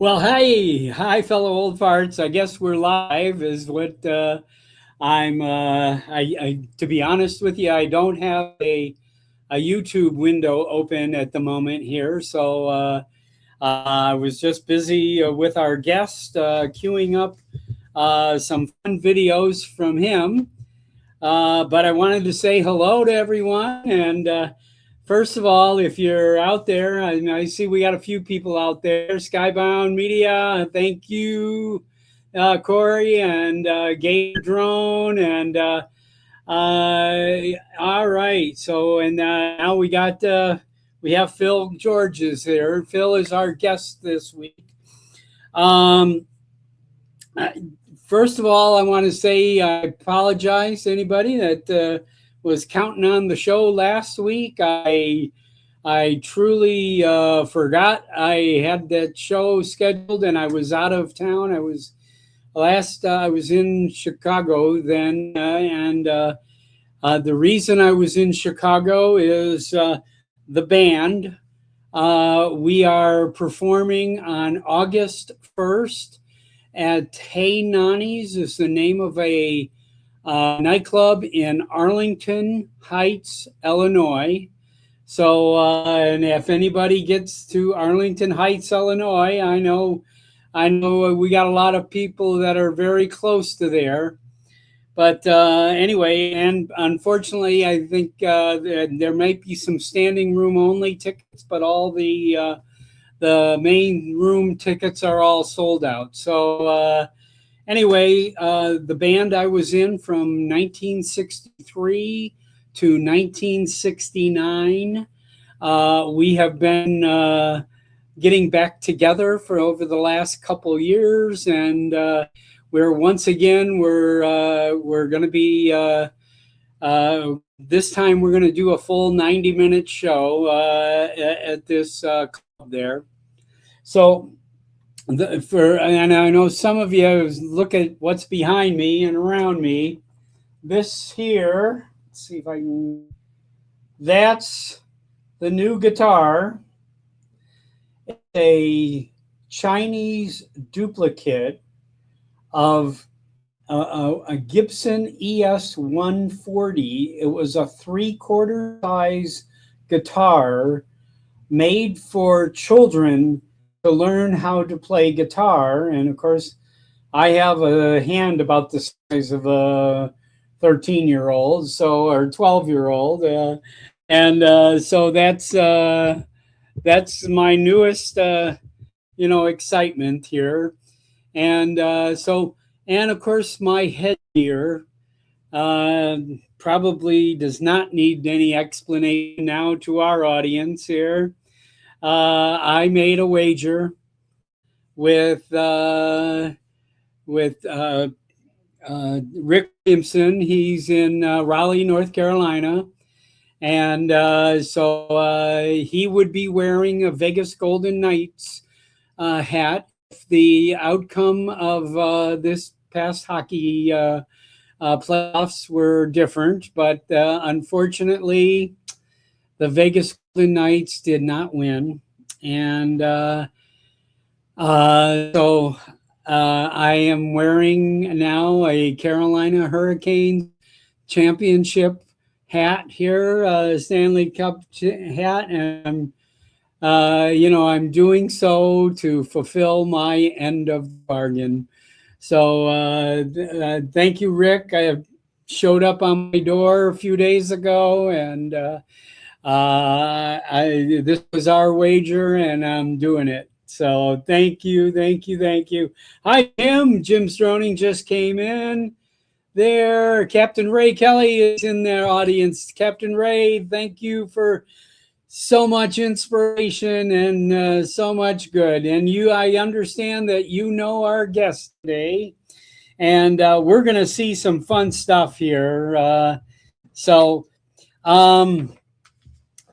Well, hi, fellow old farts. I guess we're live, is what to be honest with you, I don't have a YouTube window open at the moment here, so I was just busy with our guest queuing up some fun videos from him. But I wanted to say hello to everyone. And first of all, if you're out there, I see we got a few people out there. Skybound Media, thank you, Corey, and Gator Drone. And all right. So, and now we have Phil Georges here. Phil is our guest this week. Um, First of all, I want to say I apologize to anybody that was counting on the show last week. I truly forgot I had that show scheduled, and I was out of town. I was in Chicago then, and the reason I was in Chicago is the band. We are performing on August 1st at Hey Nani's, is the name of a nightclub in Arlington Heights, Illinois. So, and if anybody gets to Arlington Heights, Illinois, I know we got a lot of people that are very close to there. But anyway, and unfortunately, I think there might be some standing room only tickets, but all the main room tickets are all sold out. So anyway, the band I was in from 1963 to 1969, we have been getting back together for over the last couple years, and we're going to be this time we're going to do a full 90-minute show at this club there. So, and I know some of you look at what's behind me and around me. This here, let's see if I can. That's the new guitar. It's a Chinese duplicate of a Gibson ES140. It was a 3/4 size guitar made for children to learn how to play guitar. And of course, I have a hand about the size of a 13-year-old, or 12-year-old, so that's my newest excitement here. And and of course, my headgear probably does not need any explanation now to our audience here. I made a wager with Rick Williamson. He's in Raleigh, North Carolina, and so he would be wearing a Vegas Golden Knights hat if the outcome of this past hockey playoffs were different. But unfortunately, the Vegas Golden Knights did not win, and so I am wearing now a Carolina Hurricanes championship hat here, Stanley Cup hat, and I'm doing so to fulfill my end of the bargain. So thank you, Rick. I showed up on my door a few days ago, and this was our wager, and I'm doing it. So thank you. Hi, Jim. Jim Stroning just came in there. Captain Ray Kelly is in their audience. Captain Ray, thank you for so much inspiration and so much good. And I understand that you know our guest today, and we're going to see some fun stuff here.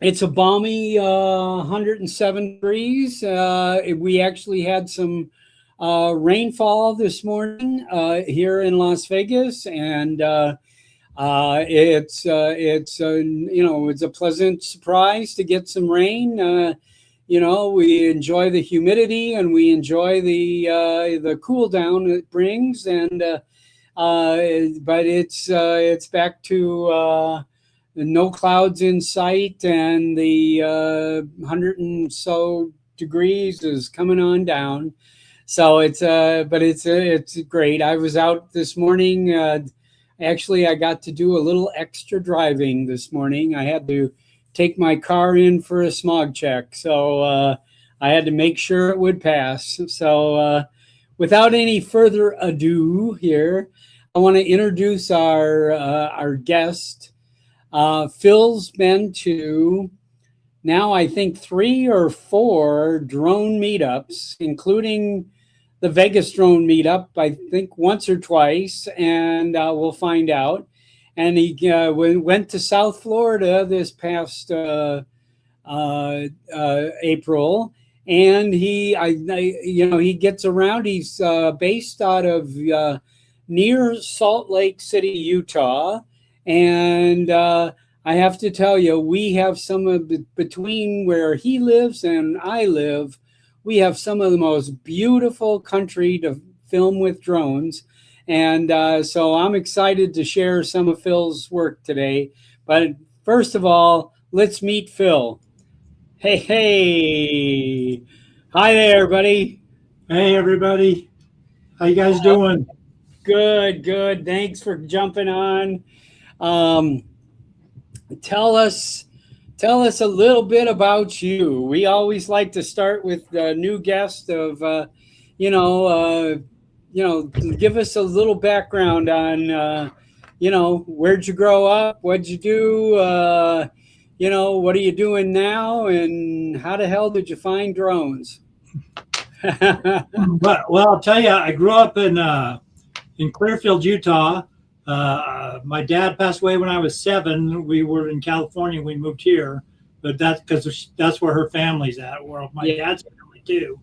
It's a balmy 107 degrees. We actually had some rainfall this morning here in Las Vegas, and it's a pleasant surprise to get some rain. we enjoy the humidity and we enjoy the cool down it brings, and but it's back to no clouds in sight, and the 100 and so degrees is coming on down. So it's great. I was out this morning. Actually, I got to do a little extra driving this morning. I had to take my car in for a smog check, so I had to make sure it would pass. So without any further ado here, I want to introduce our guest. Phil's been to now, I think, 3 or 4 drone meetups, including the Vegas Drone Meetup, I think once or twice, and we'll find out. And he went to South Florida this past April, and he gets around. He's based out of near Salt Lake City, Utah, and I have to tell you, we have some of between where he lives and I live, we have some of the most beautiful country to film with drones. And so I'm excited to share some of Phil's work today. But first of all, let's meet Phil. Hey. Hi there, buddy. Hey, everybody. How you guys doing? Good. Thanks for jumping on. Tell us a little bit about you. We always like to start with the new guest of, give us a little background on, where'd you grow up? What'd you do? What are you doing now? And how the hell did you find drones? Well, I'll tell you, I grew up in Clearfield, Utah. My dad passed away when I was 7. We were in California. We moved here, but that's because that's where her family's at. Where my dad's family too.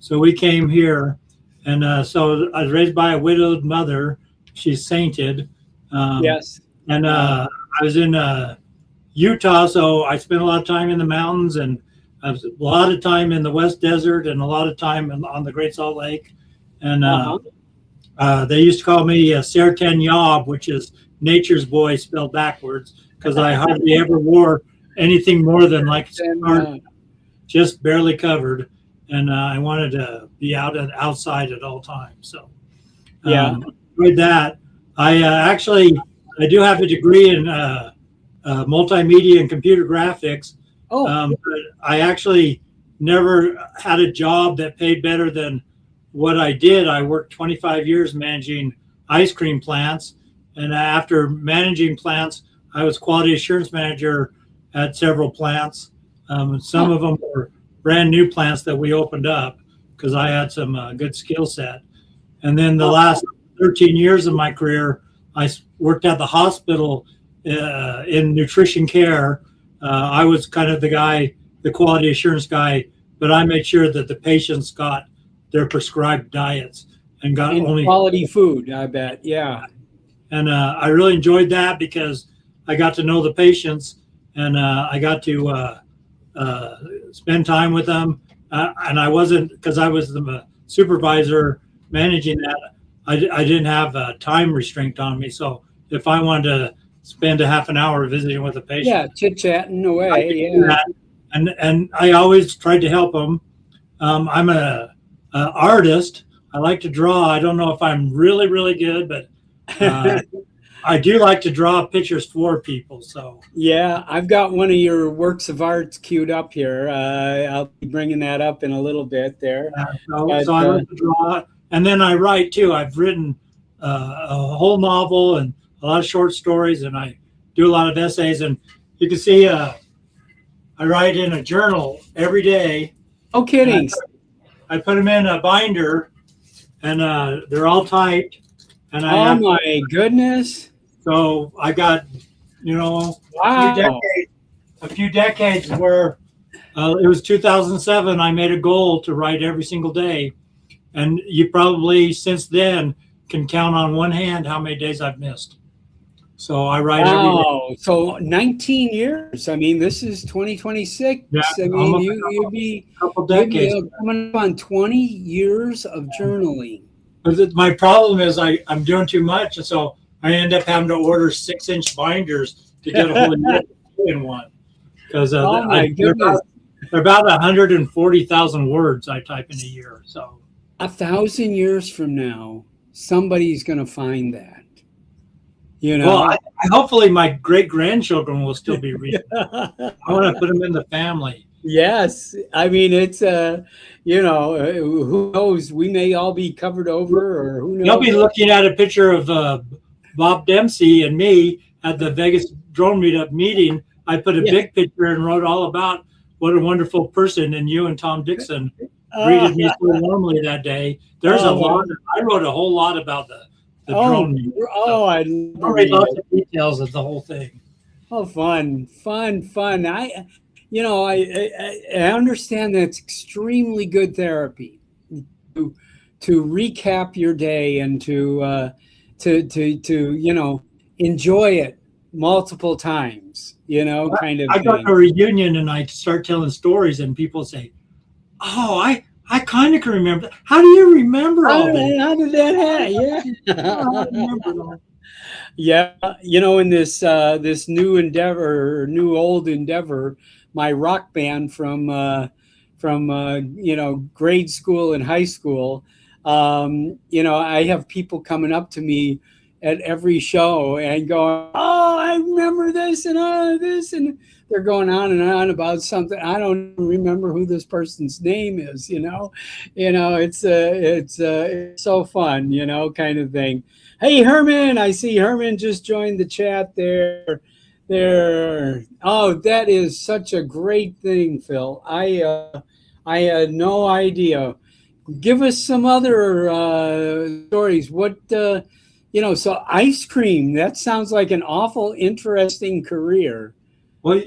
So we came here, and so I was raised by a widowed mother. She's sainted. Yes. And I was in Utah, so I spent a lot of time in the mountains, and a lot of time in the West Desert, and a lot of time on the Great Salt Lake, and. They used to call me Sertan Yob, which is nature's boy spelled backwards, because I hardly ever wore anything more than like just barely covered, and I wanted to be outside at all times. So with that, I do have a degree in multimedia and computer graphics. But I actually never had a job that paid better than what I did. I worked 25 years managing ice cream plants, and after managing plants, I was quality assurance manager at several plants. Some of them were brand new plants that we opened up because I had some good skill set. And then the last 13 years of my career, I worked at the hospital in nutrition care. I was kind of the quality assurance guy, but I made sure that the patients got their prescribed diets and got only quality food, I bet. Yeah. And I really enjoyed that because I got to know the patients, and I got to spend time with them. And I wasn't, because I was the supervisor managing that, I didn't have a time restraint on me. So if I wanted to spend a half an hour visiting with a patient, chit-chatting away. I could do that. And I always tried to help them. I'm a artist. I like to draw. I don't know if I'm really, really good, but I do like to draw pictures for people. So yeah, I've got one of your works of art queued up here. I'll be bringing that up in a little bit there. So I like to draw, and then I write too. I've written a whole novel and a lot of short stories, and I do a lot of essays. And you can see I write in a journal every day. Oh, kidding. I put them in a binder, and they're all typed. And my goodness! So I got, a few decades where it was 2007. I made a goal to write every single day, and you probably since then can count on one hand how many days I've missed. So I ride every day. Wow. So 19 years. I mean, this is 2026. Yeah, I mean, almost you'd be couple decades. coming up on 20 years of journaling. But my problem is I'm doing too much, and so I end up having to order 6-inch binders to get a whole year in one. Because Oh my goodness. they're about 140,000 words I type in a year. So 1,000 years from now, somebody's going to find that. You know, well, hopefully my great grandchildren will still be reading. I want to put them in the family. yes. I mean, it's you know, who knows? We may all be covered over, or who knows? You'll be looking at a picture of Bob Dempsey and me at the Vegas Drone Meetup meeting. I put a big picture and wrote all about what a wonderful person, and you and Tom Dixon greeted me so warmly that day. There's a lot. I wrote a whole lot about the drone meetup. I read lots of details of the whole thing. Oh, fun. I understand that's extremely good therapy to recap your day and to enjoy it multiple times. Kind of. I got to a reunion and I start telling stories and people say, "Oh, I kind of can remember that. How do you remember all that? How did that happen? Yeah. Yeah. In this new endeavor, new old endeavor, my rock band from grade school and high school, I have people coming up to me at every show and going, "Oh, I remember this and this," and they're going on and on about something. I don't remember who this person's name is. It's so fun, kind of thing. Hey, Herman, I see Herman just joined the chat there. Oh, that is such a great thing, Phil. I had no idea. Give us some other stories. What, so ice cream, that sounds like an awful interesting career. Well,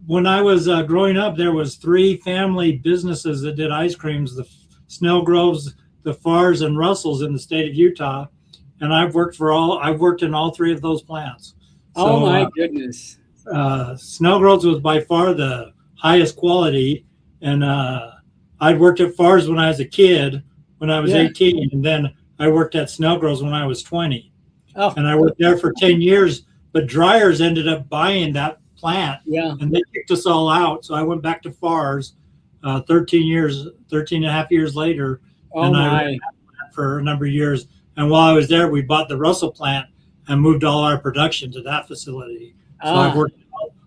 when I was growing up, there was 3 family businesses that did ice creams, the Snellgroves, the Farrs, and Russells in the state of Utah. And I've worked in all 3 of those plants. So, oh my goodness. Snellgroves was by far the highest quality. And I'd worked at Farrs when I was a kid, when I was 18. And then I worked at Snellgroves when I was 20. Oh. And I worked there for 10 years. But Dryers ended up buying that plant. Yeah. And they kicked us all out. So I went back to Farrs 13 and a half years later. Oh, and my. I ran that plant for a number of years. And while I was there, we bought the Russell plant and moved all our production to that facility. So I've worked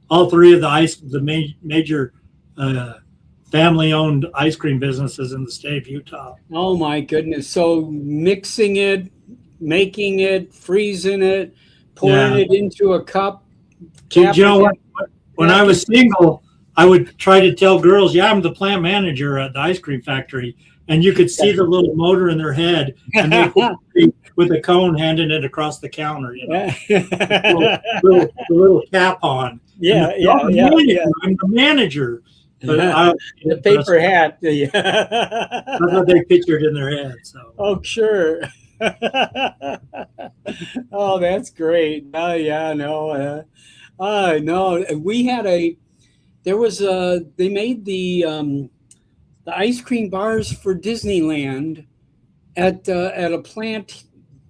all 3 of the major family-owned ice cream businesses in the state of Utah. Oh my goodness! So mixing it, making it, freezing it, pouring it into a cup. You know what? When I was single, I would try to tell girls, "Yeah, I'm the plant manager at the ice cream factory." And you could see the little motor in their head, and they with a cone handing it across the counter, the little cap on. Yeah. I'm the manager. But the paper hat. That's what they pictured in their head. So. Oh, sure. Oh, that's great. No. We had they made the ice cream bars for Disneyland at a plant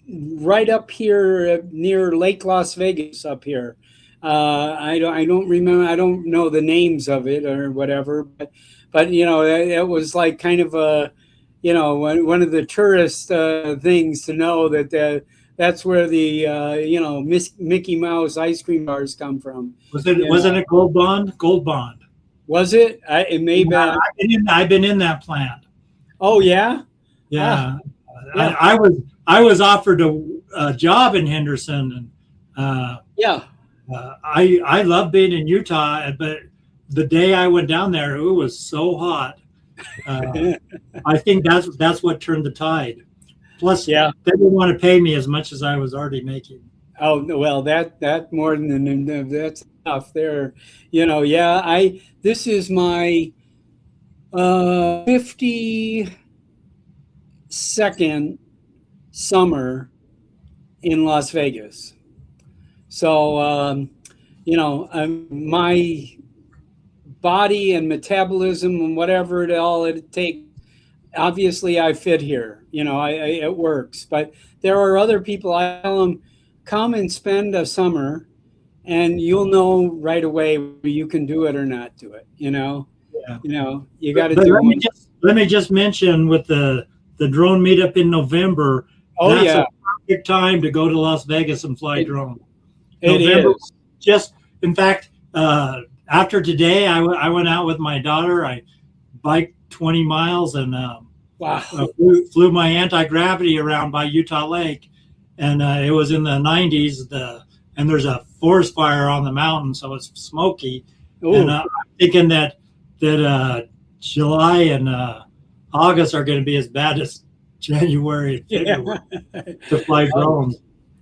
right up here near Lake Las Vegas up here. I don't remember. I don't know the names of it or whatever, but it was like kind of a, one of the tourist things to know that that's where the Mickey Mouse ice cream bars come from. Wasn't it Gold Bond? Gold Bond. Was it? It may be. I've been in that plant. Oh yeah. Yeah. I was offered a job in Henderson, and I love being in Utah, but the day I went down there, it was so hot. I think that's what turned the tide. Plus, they didn't want to pay me as much as I was already making. Oh well, that more than that's enough there. This is my 52nd summer in Las Vegas. So, my body and metabolism and whatever it takes, obviously I fit here. It works. But there are other people, I tell them, come and spend a summer and you'll know right away whether you can do it or not do it. Yeah. You got to But do let me just mention with the drone meetup in November. Oh, that's yeah. a perfect time to go to Las Vegas and fly drone. It November, is. Just in fact, after today, I went out with my daughter. I biked 20 miles and Wow. flew my anti-gravity around by Utah Lake, and it was in the 90s. And there's a forest fire on the mountain, so it's smoky. Ooh. And I'm thinking that July and August are going to be as bad as January and February to fly drones.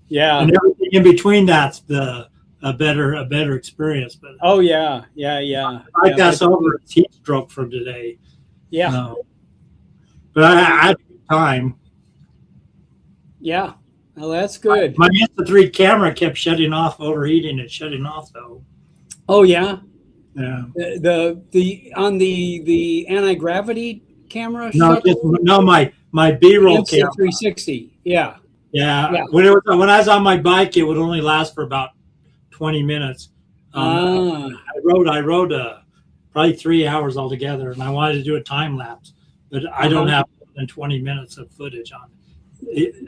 Yeah. And everything in between that's a better experience. But oh yeah. I got over a heat stroke from today. Yeah. But I had a good time. Yeah. Well, that's good. My Insta3 camera kept overheating and shutting off though. Oh yeah. Yeah. The on the anti-gravity camera. No, my B-roll camera. 360. Yeah. Yeah. When I was on my bike, it would only last for about 20 minutes. I rode probably 3 hours altogether, and I wanted to do a time lapse, but I don't have more than 20 minutes of footage on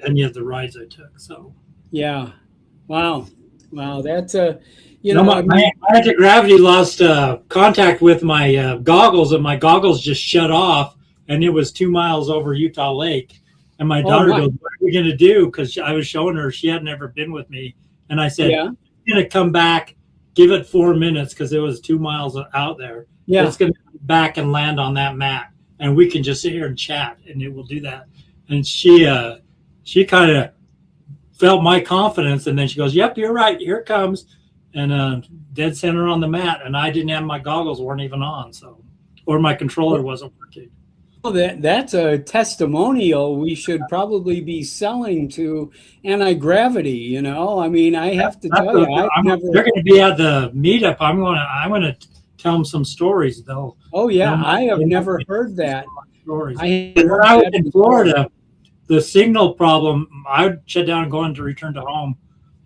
any of the rides I took. So yeah. Wow. That's my anti-gravity lost contact with my goggles, and my goggles just shut off, and it was 2 miles over Utah Lake. And my daughter goes, "What are we going to do?" Because I was showing her she had never been with me, and I said, "I'm going to come back, give it 4 minutes because it was 2 miles out there. Yeah, it's going to come back and land on that mat, and we can just sit here and chat, and it will do that." And she kind of felt my confidence, and then she goes, "Yep, you're right. Here it comes," and dead center on the mat, and I didn't have my goggles weren't even on, or my controller wasn't working. Well, that's a testimonial we should probably be selling to anti-gravity. I mean, I have to tell you, they're going to be at the meetup. I'm going to tell them some stories though. Oh yeah, I have never heard that. Stories. When I was in Florida, the signal problem, I would shut down and go to return to home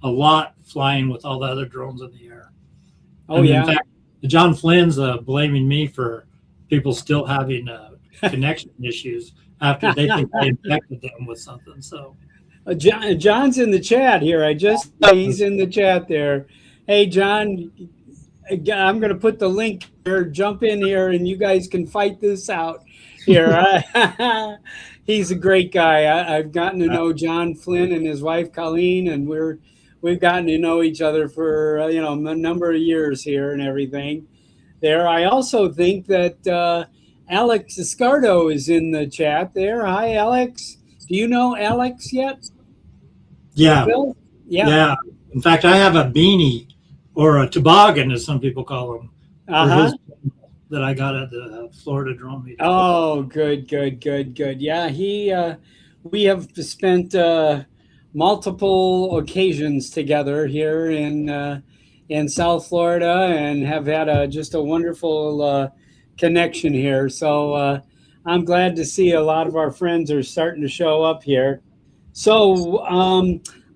a lot, flying with all the other drones in the air. Oh yeah. In fact, John Flynn's blaming me for people still having connection issues after they think I infected them with something. So John's in the chat here. He's in the chat there. Hey John, I'm going to put the link here. Jump in here and you guys can fight this out here. He's a great guy. I've gotten to know John Flynn and his wife Colleen, and we've gotten to know each other for a number of years here and everything. There, I also think that Alex Escardo is in the chat there. Hi, Alex. Do you know Alex yet? Yeah. Bill? Yeah. In fact, I have a beanie, or a toboggan, as some people call them, that I got at the Florida Drone Meetup. Oh, good. Yeah, we have spent multiple occasions together here in South Florida, and have had just a wonderful connection here. So I'm glad to see a lot of our friends are starting to show up here. So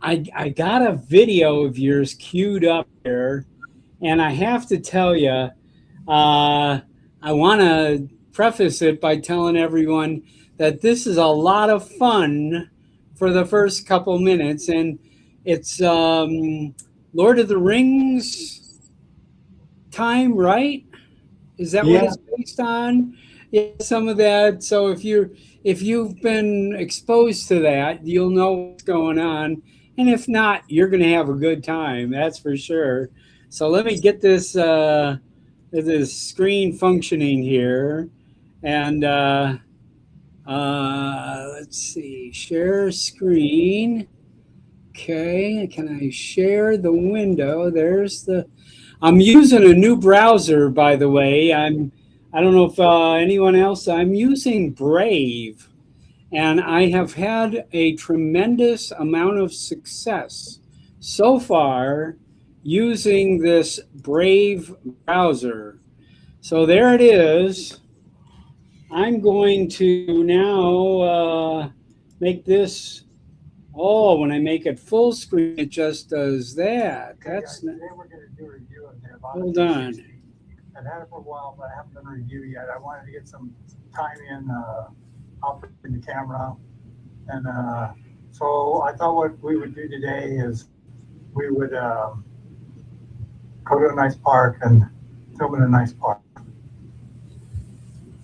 I got a video of yours queued up here, and I have to tell you, I want to preface it by telling everyone that this is a lot of fun for the first couple minutes, and it's Lord of the Rings time, right? Is that what it's based on? Yeah, some of that. So if you've been exposed to that, you'll know what's going on, and if not, you're going to have a good time. That's for sure. So let me get this screen functioning here, and let's see, share screen. Okay, can I share the window? I'm using a new browser, by the way. I don't know if anyone else, I'm using Brave, and I have had a tremendous amount of success so far using this Brave browser. So there it is. I'm going to now make this. Oh, when I make it full screen, it just does that. That's today we're going to do a review of the hold on. I've had it for a while, but I haven't done a review yet. I wanted to get some time in operating the camera. And so I thought what we would do today is we would go to a nice park and film in a nice park.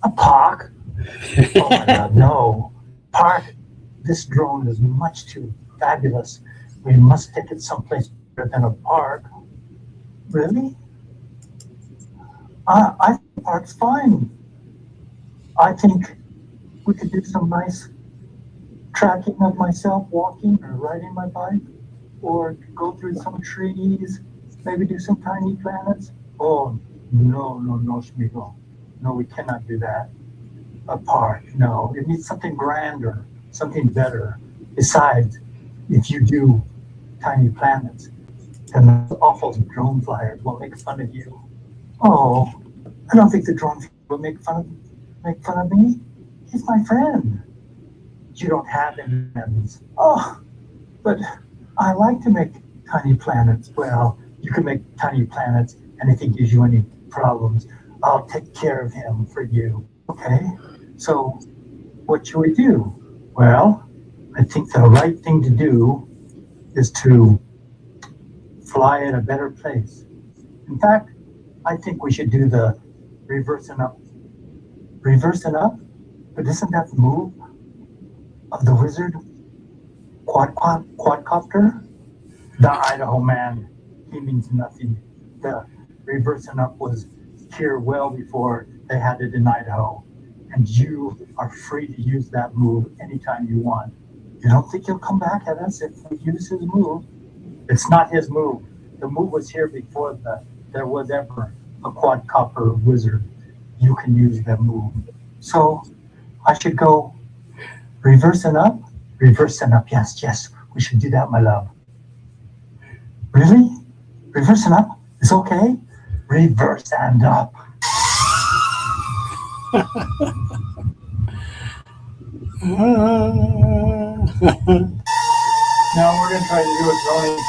A park? Oh my God, no. Park. This drone is much too fabulous. We must take it someplace better than a park. Really? I think the park's fine. I think we could do some nice tracking of myself walking or riding my bike, or go through some trees, maybe do some tiny planets. Oh, no, Schmiegel. No, we cannot do that. A park, no. It needs something grander, something better. Besides, if you do tiny planets, then the awful drone flyers will make fun of you. Oh, I don't think the drone flyers will make fun of me. He's my friend. You don't have any friends. Oh, but I like to make tiny planets. Well, you can make tiny planets, and if he gives you any problems, I'll take care of him for you. Okay? So, what should we do? Well, I think the right thing to do is to fly at a better place. In fact, I think we should do the reversing up. Reversing up? But isn't that the move of the wizard quadcopter? The Idaho man, he means nothing. The reversing up was here well before they had it in Idaho. And you are free to use that move anytime you want. You don't think he'll come back at us if we use his move? It's not his move. The move was here before there was ever a quadcopter wizard. You can use that move. So I should go reversing up? Reversing up, yes. We should do that, my love. Really? Reversing up is okay? Reverse and up. Now we're going to try to do a drone.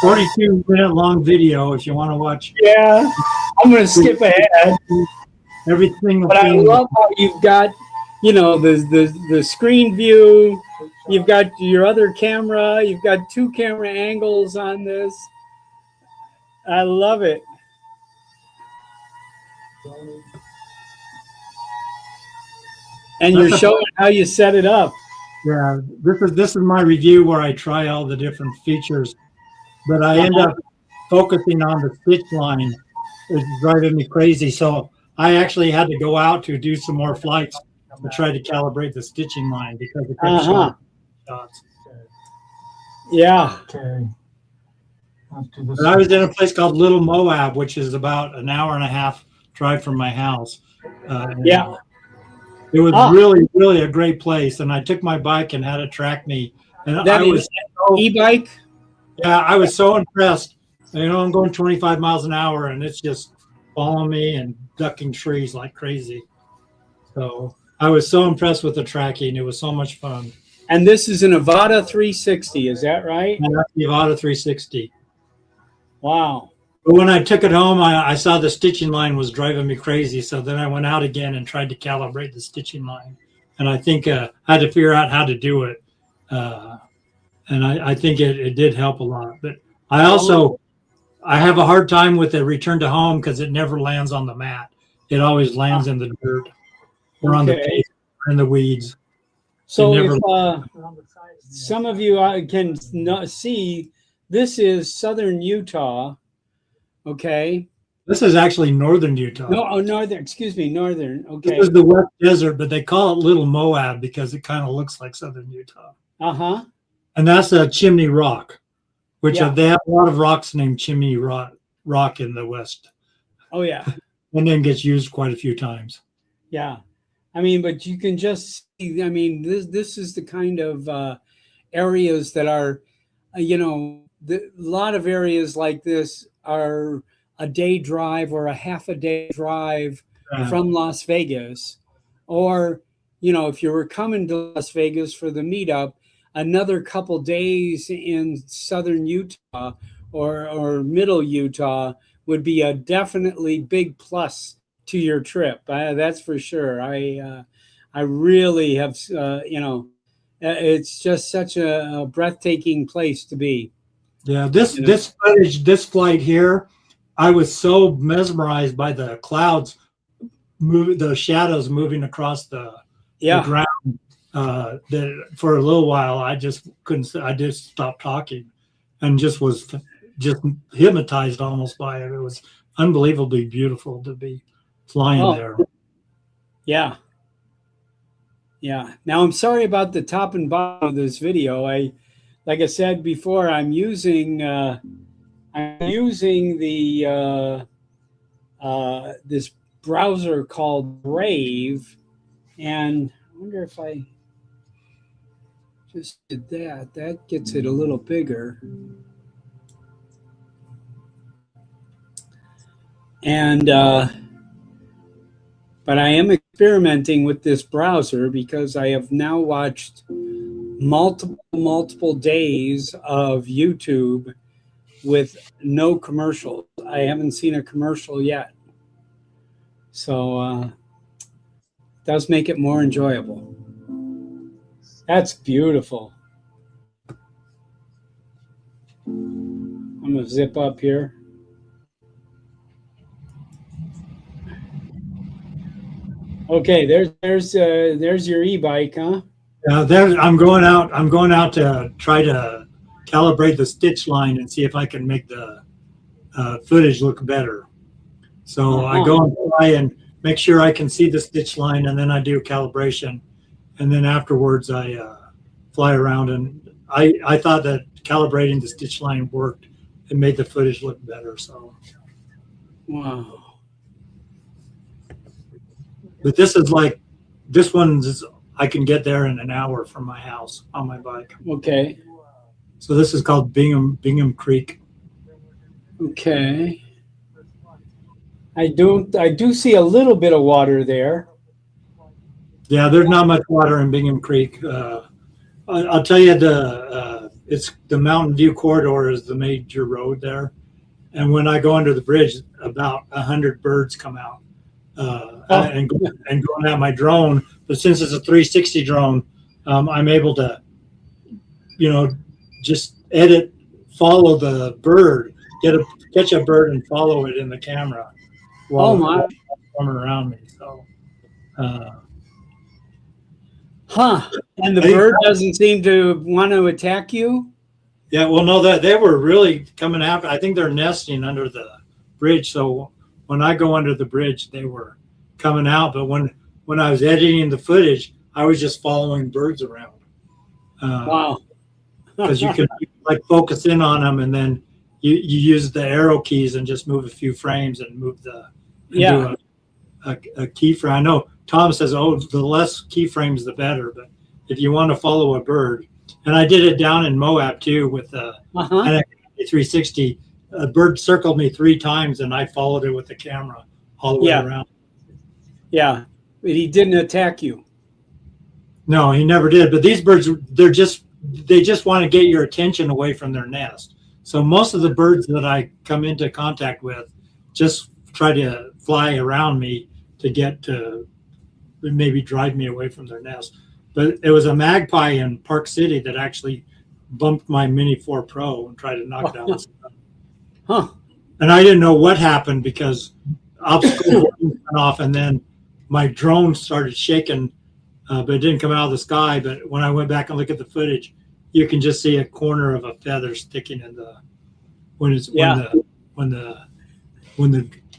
42-minute long video if you want to watch. Yeah, I'm going to skip ahead. Everything. But I love how you've got, the screen view. You've got your other camera. You've got two camera angles on this. I love it. And you're showing how you set it up. Yeah, this is my review where I try all the different features, but I end up focusing on the stitch line. It's driving me crazy. So I actually had to go out to do some more flights to try to calibrate the stitching line because it kept showing shots. Yeah. Okay. But I was in a place called Little Moab, which is about an hour and a half drive from my house. Yeah. It was really, really a great place. And I took my bike and had it track me. And that I was e-bike? Yeah, I was so impressed. I'm going 25 miles an hour and it's just following me and ducking trees like crazy. So I was so impressed with the tracking. It was so much fun. And this is an Avata 360, is that right? And that's the Avata 360. Wow. But when I took it home, I saw the stitching line was driving me crazy. So then I went out again and tried to calibrate the stitching line. And I think I had to figure out how to do it. And I think it did help a lot. But I have a hard time with the return to home because it never lands on the mat. It always lands in the dirt or on the pavement or in the weeds. So if some of you can see, this is southern Utah. Okay. This is actually northern Utah. No, northern. Excuse me, northern. Okay. This is the West Desert, but they call it Little Moab because it kind of looks like southern Utah. And that's a Chimney Rock, which they have a lot of rocks named Chimney Rock in the West. Oh yeah. And then gets used quite a few times. Yeah. I mean, but you can just see, I mean, this is the kind of areas that are, a lot of areas like this are a day drive or a half a day drive from Las Vegas. Or, if you were coming to Las Vegas for the meetup, another couple days in southern Utah or middle Utah would be a definitely big plus to your trip. That's for sure. I really have, it's just such a breathtaking place to be. Yeah, this footage, this flight here, I was so mesmerized by the clouds moving, the shadows moving across the ground, that for a little while I just couldn't. I just stopped talking, and was hypnotized almost by it. It was unbelievably beautiful to be flying there. Yeah. Yeah. Now I'm sorry about the top and bottom of this video. Like I said before, I'm using the this browser called Brave, and I wonder if I just did that. That gets it a little bigger. And but I am experimenting with this browser because I have now watched multiple days of YouTube with no commercials. I haven't seen a commercial yet. So it does make it more enjoyable. That's beautiful. I'm gonna zip up here. Okay, there's your e-bike, huh? I'm going out to try to calibrate the stitch line and see if I can make the footage look better. So I go and try and make sure I can see the stitch line, and then I do calibration, and then afterwards I fly around. And I thought that calibrating the stitch line worked. It made the footage look better. So wow. But this one's I can get there in an hour from my house on my bike. Okay. So this is called Bingham Creek. Okay. I do see a little bit of water there. Yeah, there's not much water in Bingham Creek. I'll tell you, it's the Mountain View corridor is the major road there, and when I go under the bridge, about 100 birds come out and going at my drone. But since it's a 360 drone, I'm able to, just follow the bird, catch a bird and follow it in the camera. Oh my! Coming around me, so. And the bird doesn't seem to want to attack you? Yeah, well, no, that they were really coming after. I think they're nesting under the bridge. So when I go under the bridge, they were coming out. But when I was editing the footage, I was just following birds around. Wow! Because you can focus in on them, and then you use the arrow keys and just move a few frames and move do a keyframe. I know Tom says, "Oh, the less keyframes, the better." But if you want to follow a bird, and I did it down in Moab too with the 360. A bird circled me 3 times, and I followed it with the camera all the way around. Yeah, but he didn't attack you. No, he never did. But these birds, they just want to get your attention away from their nest. So most of the birds that I come into contact with just try to fly around me to get to maybe drive me away from their nest. But it was a magpie in Park City that actually bumped my Mini 4 Pro and tried to knock down the stuff. And I didn't know what happened because obstacles went off, and then my drone started shaking, but it didn't come out of the sky. But when I went back and looked at the footage, you can just see a corner of a feather sticking in when the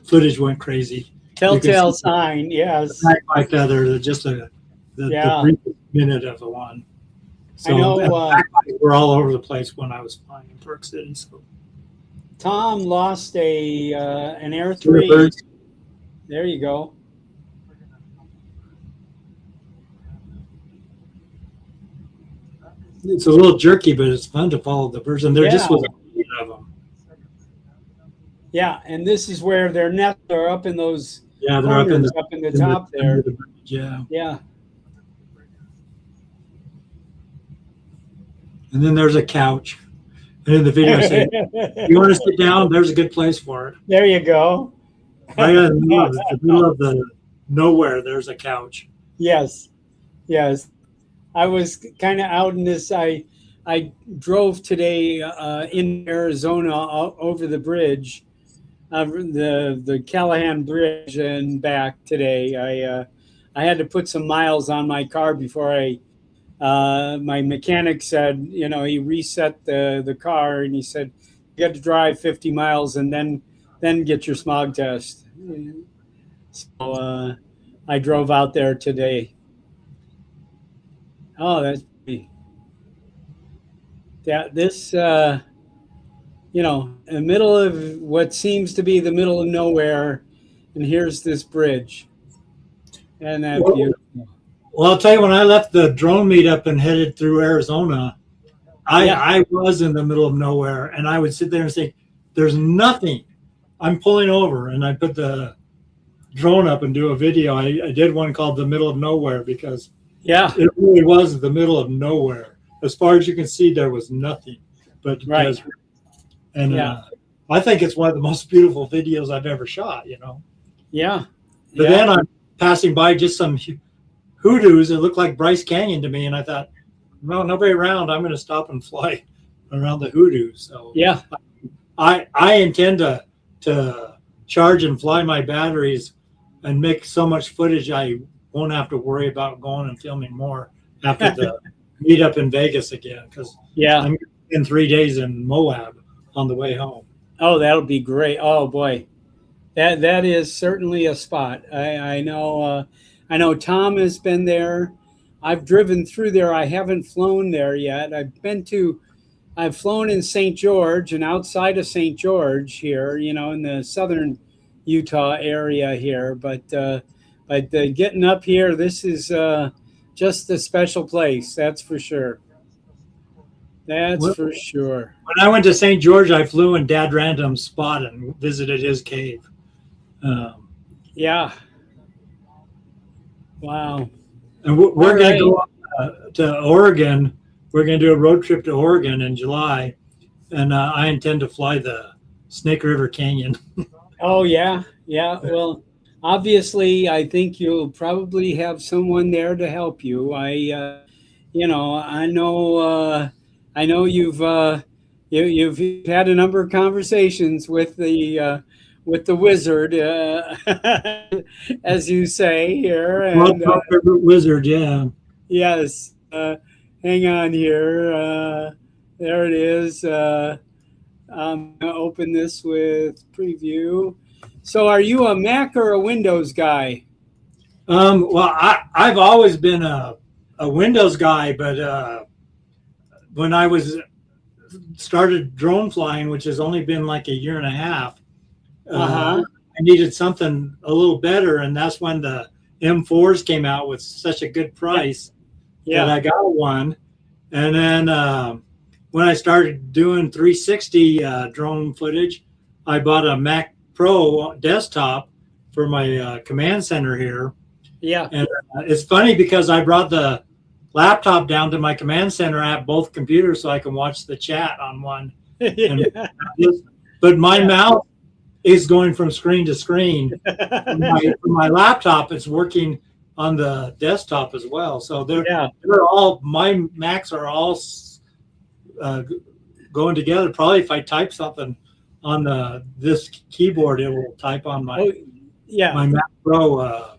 footage went crazy. Telltale sign, yes. Magpie feather, just the briefest minute of the one. So I know we're all over the place when I was flying in Park City. So Tom lost an Air 3. There you go. It's a little jerky, but it's fun to follow the birds. And there just was of them. Yeah, and this is where their nests are up in those Yeah, they're up in the top there. the bridge, yeah. Yeah. And then there's a couch. And in the video, I say, you want to sit down? There's a good place for it. There you go. Right in the middle of the nowhere, there's a couch. Yes, yes. I was kind of out in this. I drove today in Arizona over the bridge, the Callahan Bridge, and back today. I had to put some miles on my car before my mechanic said, he reset the car and he said, you got to drive 50 miles and then get your smog test. So I drove out there today. Oh, that's pretty. Yeah, this, in the middle of what seems to be the middle of nowhere, and here's this bridge. And that's beautiful. Well, I'll tell you, when I left the drone meetup and headed through Arizona, I was in the middle of nowhere, and I would sit there and say, there's nothing. I'm pulling over, and I put the drone up and do a video. I did one called The Middle of Nowhere because it really was the middle of nowhere. As far as you can see, there was nothing but desert. And I think it's one of the most beautiful videos I've ever shot, Yeah. But then I'm passing by just some hoodoos that look like Bryce Canyon to me, and I thought, well, nobody around. I'm going to stop and fly around the hoodoos. So I intend to charge and fly my batteries and make so much footage I won't have to worry about going and filming more after the meetup in Vegas again, because I'm in 3 days in Moab on the way home. Oh, that'll be great. Oh boy, that is certainly a spot. I know Tom has been there. I've driven through there. I haven't flown there yet. I've flown in St. George and outside of St. George here, in the southern Utah area here. But getting up here, this is just a special place. That's for sure. That's for sure. When I went to St. George, I flew in Dad Random's spot and visited his cave. Yeah. Wow. And we're going to go to Oregon. We're going to do a road trip to Oregon in July, and I intend to fly the Snake River Canyon. Oh, yeah. Yeah. Well, obviously, I think you'll probably have someone there to help you. I know you've had a number of conversations with the wizard, as you say here. And, wizard, yeah. Yes. Hang on here. There it is. I'm going to open this with preview. So are you a Mac or a Windows guy? Well, I've always been a Windows guy, but when I started drone flying, which has only been like a year and a half, I needed something a little better, and that's when the M4s came out with such a good price that I got one. And then when I started doing 360 drone footage, I bought a Mac Pro desktop for my command center here. Yeah. And it's funny because I brought the laptop down to my command center. I have both computers so I can watch the chat on one. But my mouse is going from screen to screen. For my laptop, it's working on the desktop as well. So they're all, my Macs are all going together. Probably if I type something on this keyboard, it will type on my my Mac Pro.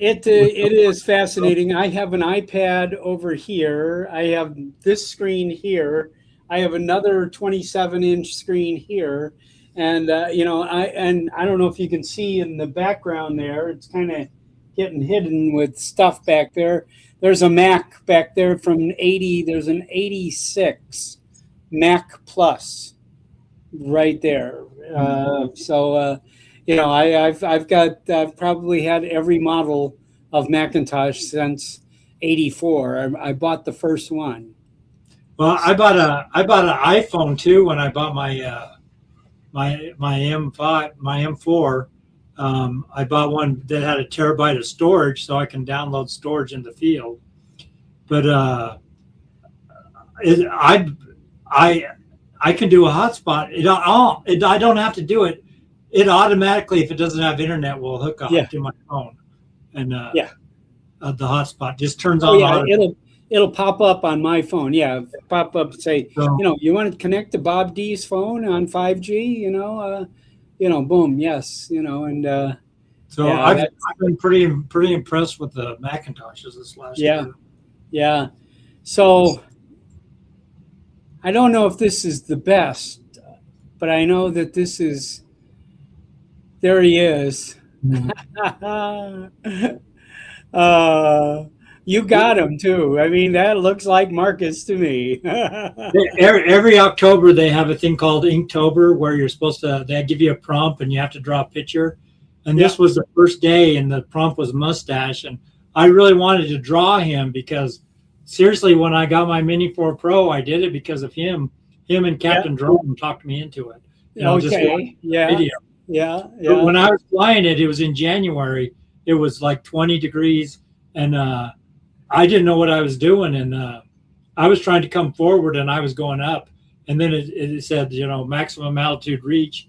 It is fascinating. I have an iPad over here. I have this screen here. I have another 27-inch screen here. And, I don't know if you can see in the background there, it's kind of getting hidden with stuff back there. There's a Mac back there from 80. There's an 86 Mac Plus right there. I've probably had every model of Macintosh since '84. I bought the first one. Well, I bought an iPhone too when I bought my my M5, my M4. I bought one that had a terabyte of storage, so I can download storage in the field. But I can do a hotspot. I don't have to do it. It automatically, if it doesn't have internet, will hook up to my phone, and the hotspot just turns on. Yeah, it'll pop up on my phone. Yeah, pop up and say, you want to connect to Bob D's phone on 5G. Boom, yes, and. So I've been pretty impressed with the Macintoshes this last year. Yeah. So I don't know if this is the best, but I know that this is. There he is. You got him too. I mean, that looks like Marcus to me. Every October they have a thing called Inktober where you're supposed to. They give you a prompt and you have to draw a picture. And this was the first day, and the prompt was mustache. And I really wanted to draw him because, seriously, when I got my Mini 4 Pro, I did it because of him. Him and Captain Drone talked me into it. Just video. Yeah. But when I was flying it, it was in January. It was like 20 degrees, and I didn't know what I was doing. And I was trying to come forward, and I was going up. And then it said, maximum altitude reach.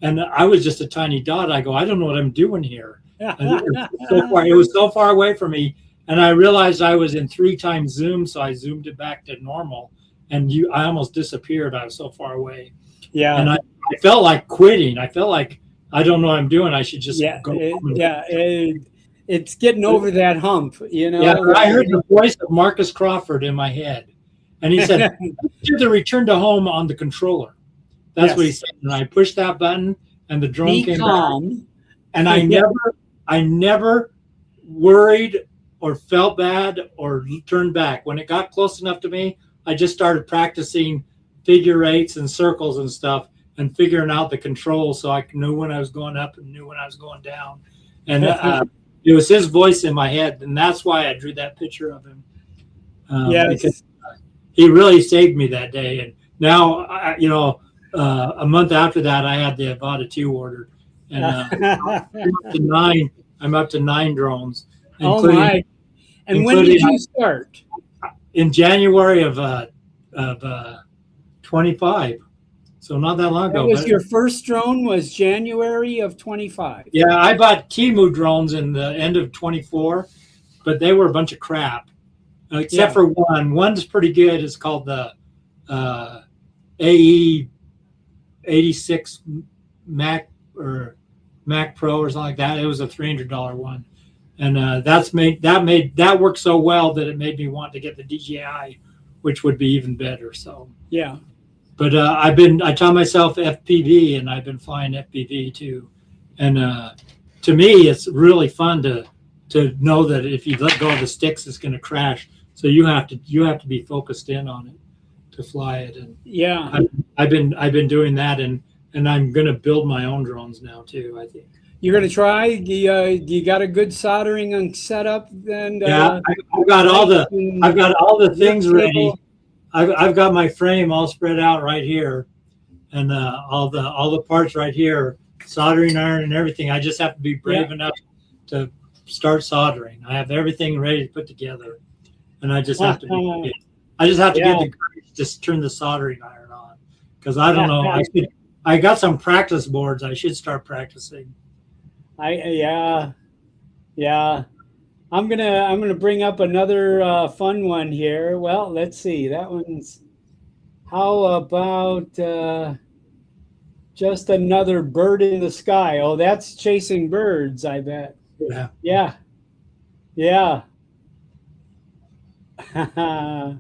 And I was just a tiny dot. I go, I don't know what I'm doing here. And it was so far away from me. And I realized I was in 3 times zoom, so I zoomed it back to normal. And I almost disappeared. I was so far away. Yeah. And I felt like quitting. I felt like I don't know what I'm doing. I should just go. It's getting over that hump, Yeah, I heard the voice of Marcus Crawford in my head. And he said, do the return to home on the controller. That's what he said. And I pushed that button and the drone came back. And I never worried or felt bad or turned back. When it got close enough to me, I just started practicing figure eights and circles and stuff and figuring out the controls so I knew when I was going up and knew when I was going down. And it was his voice in my head. And that's why I drew that picture of him. Because he really saved me that day. And now, a month after that, I had the Avata 2 ordered, and I'm up to 9 drones. Oh my! And when did you start? In January of 25, so not that long ago. That was your first drone? Was January of 25? Yeah, I bought Temu drones in the end of 24, but they were a bunch of crap, except for one. One's pretty good. It's called the AE 86 Mac or Mac Pro or something like that. It was a $300 one, and that worked so well that it made me want to get the DJI, which would be even better. So but I taught myself FPV, and I've been flying FPV too, and to me it's really fun to know that if you let go of the sticks, it's going to crash. So you have to be focused in on it to fly it. And I've been doing that, and I'm going to build my own drones now too. I think you're going to try. You got a good soldering and setup. And I've got all the things ready. I've got my frame all spread out right here, and all the parts right here, soldering iron and everything. I just have to be brave enough to start soldering. I have everything ready to put together, and I just have to be. I just have to get the courage to turn the soldering iron on, because I don't know. I got some practice boards. I should start practicing. I'm gonna bring up another fun one here. Well, let's see. That one's. How about just another bird in the sky? Oh, that's chasing birds, I bet. Yeah. I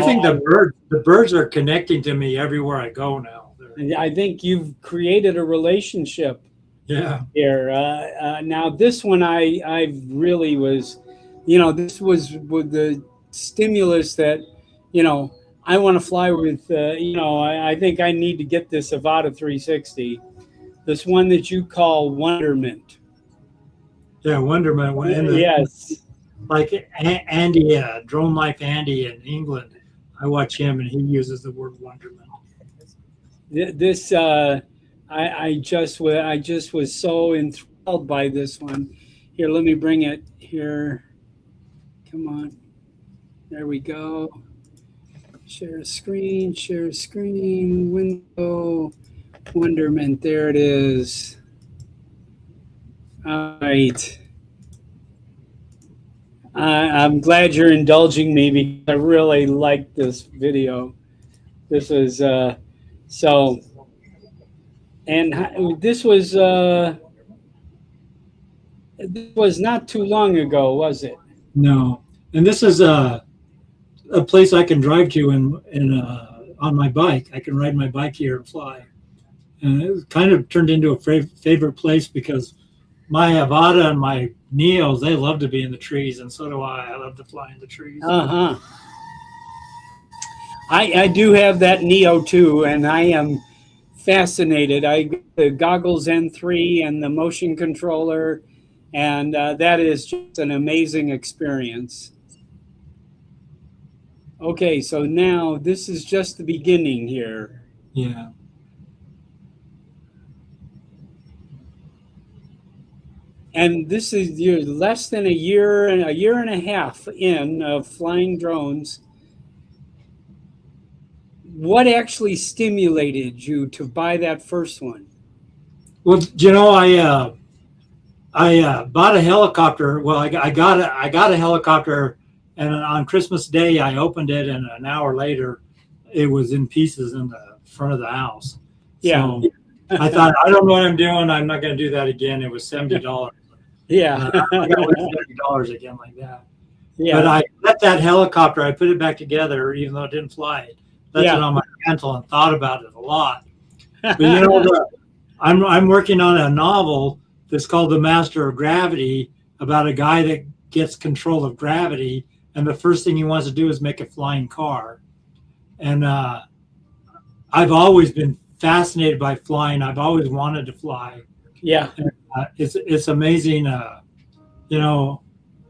think the birds are connecting to me everywhere I go now. I think you've created a relationship. Here. Now this one I really was, this was with the stimulus that, I want to fly with, I think I need to get this Avata 360, this one that you call Wonderment. Yeah, Wonderment. Yes. Like Andy, Drone Life Andy in England. I watch him, and he uses the word wonderment. This I just was so enthralled by this one. Here, let me bring it here. Come on. There we go. Share screen, window, wonderment. There it is. All right. I'm glad you're indulging me because I really like this video. This is so, and this was not too long ago, was it? No, and this is a place I can drive to on my bike. I can ride my bike here and fly, and it kind of turned into a favorite place because my Avada and my Neos, they love to be in the trees, and so do I. I love to fly in the trees. I do have that Neo too, and I am fascinated. I got the goggles N3 and the motion controller, and that is just an amazing experience. Okay, so now this is just the beginning here. Yeah. And this is you're less than a year and a half in of flying drones. What actually stimulated you to buy that first one? Well, you know, I bought a helicopter. Well, I got a helicopter, and on Christmas Day I opened it, and an hour later, it was in pieces in the front of the house. Yeah. So I thought, I don't know what I'm doing. I'm not going to do that again. It was $70. Yeah. I got $70 again like that. Yeah. But I got that helicopter. I put it back together, even though it didn't fly. Left it on my mantle and thought about it a lot. But you know, I'm working on a novel that's called The Master of Gravity, about a guy that gets control of gravity, and the first thing he wants to do is make a flying car. And I've always been fascinated by flying. I've always wanted to fly. Yeah. And, it's amazing. You know,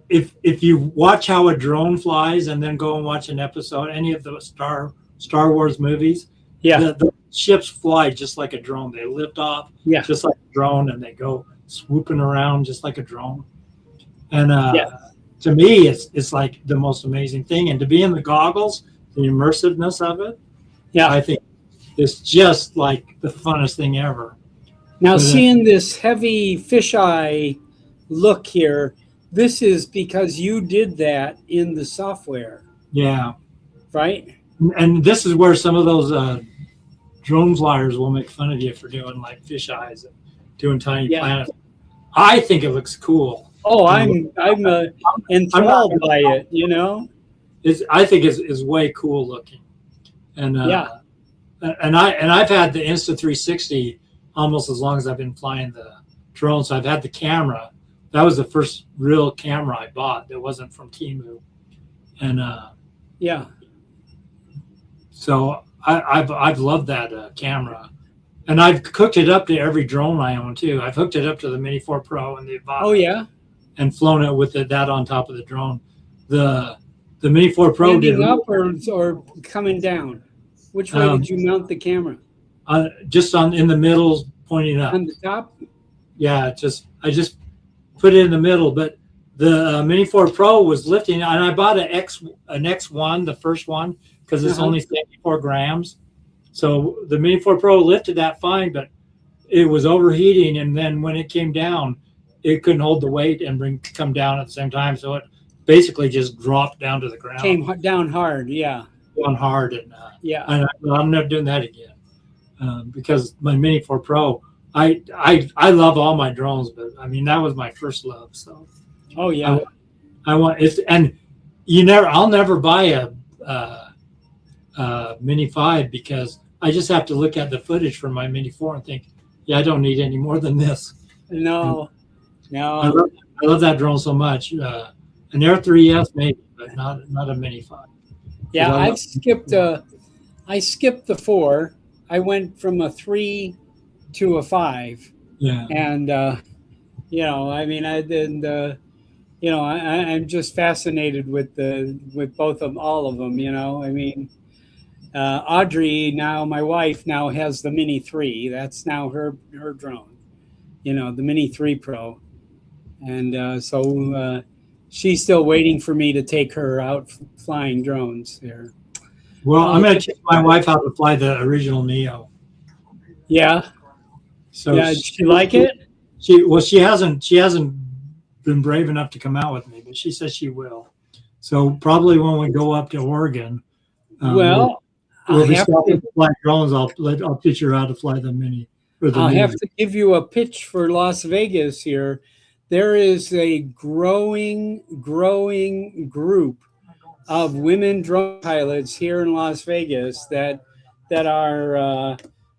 if you watch how a drone flies and then go and watch an episode, any of the Star Wars movies, the ships fly just like a drone. They lift off just like a drone, and they go swooping around just like a drone. And to me, it's like the most amazing thing. And to be in the goggles, the immersiveness of it, I think it's just like the funnest thing ever. Now, seeing this heavy fisheye look here, this is because you did that in the software. Yeah. Right? And this is where some of those drone flyers will make fun of you for doing like fish eyes and doing tiny planets. I think it looks cool. Oh, I'm enthralled by it, you know? I think it's way cool looking. And and I've had the Insta360 almost as long as I've been flying the drone. So I've had the camera. That was the first real camera I bought that wasn't from Temu. And so I've loved that camera, and I've hooked it up to every drone I own too. I've hooked it up to the Mini 4 Pro and the Avada. Oh yeah, and flown it with that on top of the drone. The Mini 4 Pro did up or coming down. Which way did you mount the camera? Just in the middle, pointing up. On the top. Yeah, I just put it in the middle, but the Mini 4 Pro was lifting, and I bought an X1, the first one, because it's only 74 grams. So the Mini 4 Pro lifted that fine, but it was overheating, and then when it came down, it couldn't hold the weight and come down at the same time. So it basically just dropped down to the ground. Came down hard, Down hard, and I'm never doing that again because my Mini 4 Pro. I love all my drones, but I mean that was my first love. So. Oh yeah. I want it, and I'll never buy a Mini 5 because I just have to look at the footage from my Mini 4 and think, I don't need any more than this. No. I love that drone so much. An Air 3S maybe, but not a Mini 5. Yeah, I skipped the 4. I went from a 3 to a 5. Yeah. And I mean, I did. I'm just fascinated with both of all of them. I mean, Audrey now, my wife now has the Mini 3. That's now her drone. The Mini 3 Pro, and so she's still waiting for me to take her out flying drones here. Well, I'm going to teach my wife how to fly the original Neo. Yeah. So yeah, she like it? She hasn't been brave enough to come out with me, but she says she will. So probably when we go up to Oregon, well, we'll be stopping to fly drones. I'll teach her how to fly the Mini. I'll have to give you a pitch for Las Vegas here. There is a growing group of women drone pilots here in Las Vegas that are.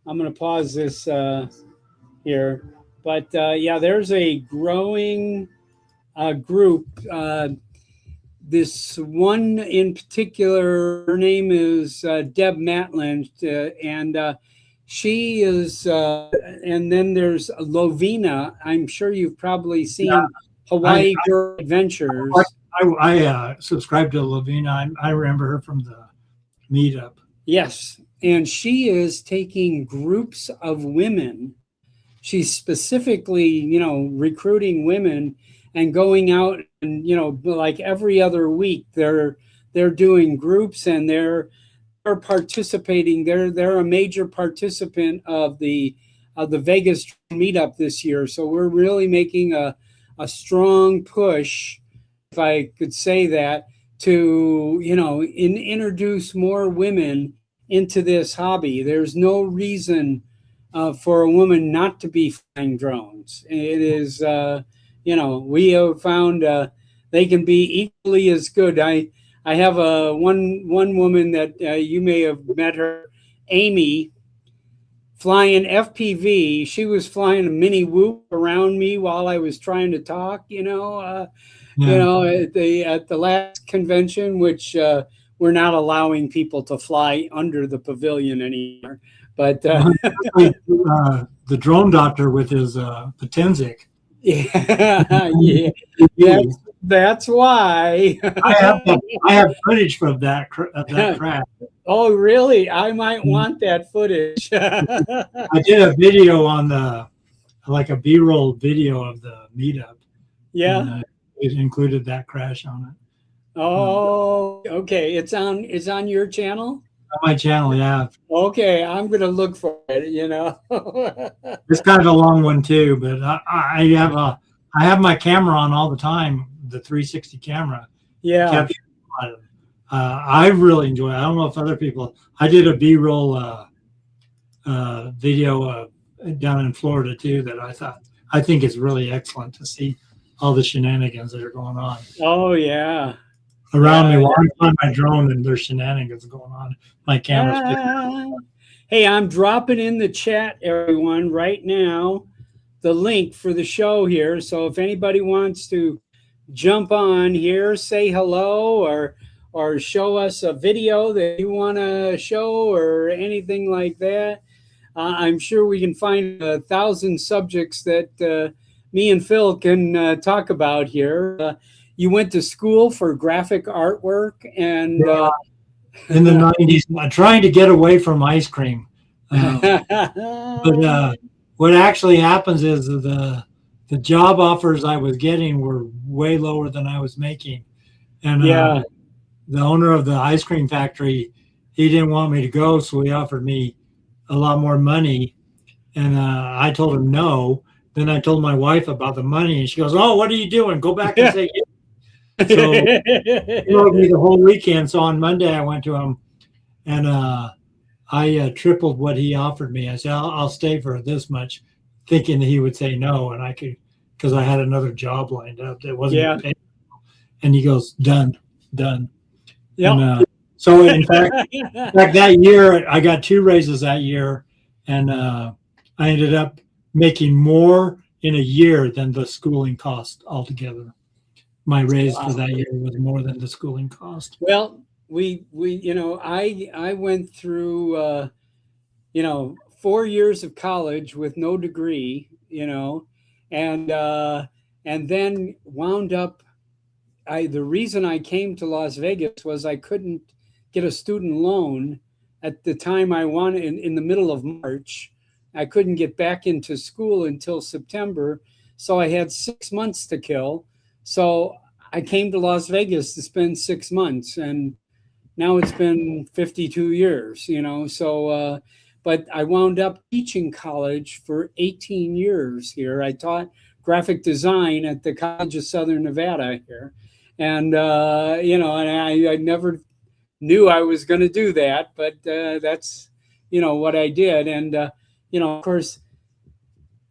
I'm going to pause this here, but yeah, there's a growing group. This one in particular, her name is Deb Matland, and she is, and then there's Lovina. I'm sure you've probably seen Hawaii Girl Adventures. I subscribe to Lovina. I remember her from the meetup. Yes, and she is taking groups of women. She's specifically, recruiting women and going out and, like every other week, they're doing groups and they're participating. They're a major participant of the Vegas Drone Meetup this year. So we're really making a strong push, if I could say that, to introduce more women into this hobby. There's no reason for a woman not to be flying drones. It is, we have found they can be equally as good. I have one woman that you may have met her, Amy, flying FPV. She was flying a mini whoop around me while I was trying to talk. At the last convention, which we're not allowing people to fly under the pavilion anymore. But the drone doctor with his Potenzic. Yeah, that's why. I have footage from that crash. Oh, really? I might want that footage. I did a video on a B-roll video of the meetup. Yeah, and, it included that crash on it. Oh, okay. It's on your channel? On my channel, yeah. Okay, I'm gonna look for it. It's kind of a long one too, but I have my camera on all the time, the 360 camera. Yeah. I really enjoy it. I don't know if other people. I did a B-roll video down in Florida too that I think is really excellent to see all the shenanigans that are going on. Oh yeah. Around me while I'm on my drone and there's shenanigans going on. My camera's Hey, I'm dropping in the chat, everyone, right now, the link for the show here. So if anybody wants to jump on here, say hello, or show us a video that you want to show or anything like that, I'm sure we can find 1,000 subjects that me and Phil can talk about here. You went to school for graphic artwork and in the 90s, I'm trying to get away from ice cream. But what actually happens is the job offers I was getting were way lower than I was making. And the owner of the ice cream factory, he didn't want me to go, so he offered me a lot more money. And I told him no. Then I told my wife about the money, and she goes, "Oh, what are you doing? Go back and say yes." So he rode me the whole weekend. So on Monday, I went to him, and I tripled what he offered me. I said, I'll stay for this much, thinking that he would say no, and I could, because I had another job lined up that wasn't paid. And he goes, done. Yeah. So in fact, that year, I got 2 raises that year, and I ended up making more in a year than the schooling cost altogether. My raise for that year was more than the schooling cost. Well, we I went through 4 years of college with no degree, and then wound up the reason I came to Las Vegas was I couldn't get a student loan at the time I wanted in the middle of March. I couldn't get back into school until September. So I had 6 months to kill. So I came to Las Vegas to spend 6 months, and now it's been 52 years, So, but I wound up teaching college for 18 years here. I taught graphic design at the College of Southern Nevada here. And, and I never knew I was going to do that, but that's, what I did. And, of course,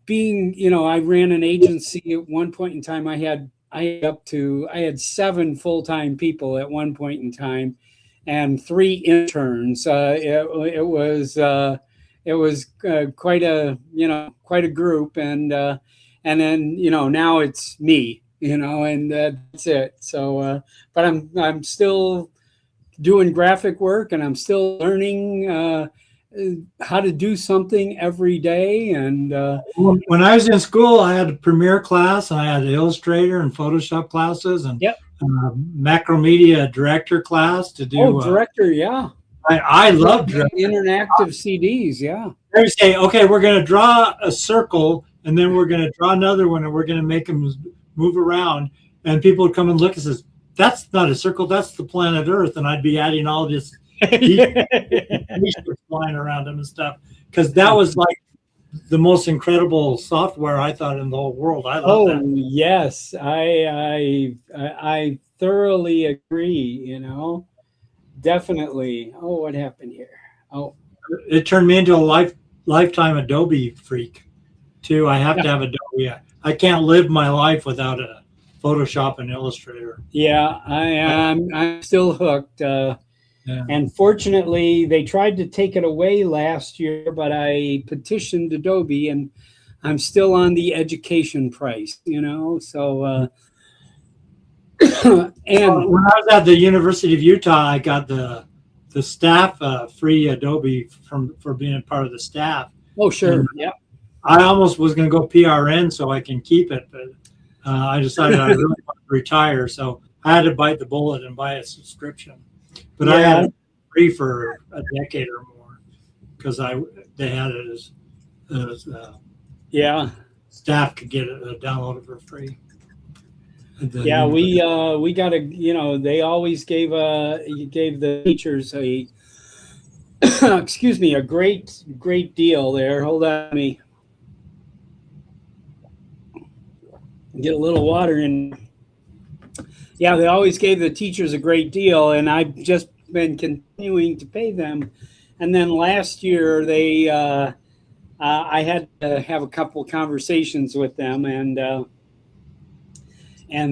I ran an agency at one point in time. I had 7 full-time people at one point in time, and 3 interns. It was quite a group, and then now it's me, and that's it. So, but I'm still doing graphic work, and I'm still learning how to do something every day. And when I was in school, I had a Premiere class, and I had Illustrator and Photoshop classes, and yep. Macromedia Director class to do. Oh, Director, yeah. I love Director. Interactive CDs, yeah. They say, okay, we're going to draw a circle, and then we're going to draw another one, and we're going to make them move around. And people would come and look and says, "That's not a circle, that's the planet Earth." And I'd be adding all this flying around them and stuff, because that was like the most incredible software I thought in the whole world. I love that. Yes, I thoroughly agree. Definitely. Oh, what happened here? Oh, it turned me into a lifetime Adobe freak too. I have to have Adobe. I can't live my life without a Photoshop and Illustrator. Yeah, I'm still hooked. And fortunately, they tried to take it away last year, but I petitioned Adobe, and I'm still on the education price, So, and when I was at the University of Utah, I got the staff free Adobe for being a part of the staff. Oh, sure. Yeah. I almost was going to go PRN so I can keep it, but I decided I really want to retire, so I had to bite the bullet and buy a subscription. But I had it free for a decade or more because they had it as staff could get it downloaded for free. Yeah, we got they always gave the teachers a excuse me, a great deal there. Hold on, let me get a little water in. Yeah, they always gave the teachers a great deal, and I've just been continuing to pay them. And then last year, I had to have a couple of conversations with them, and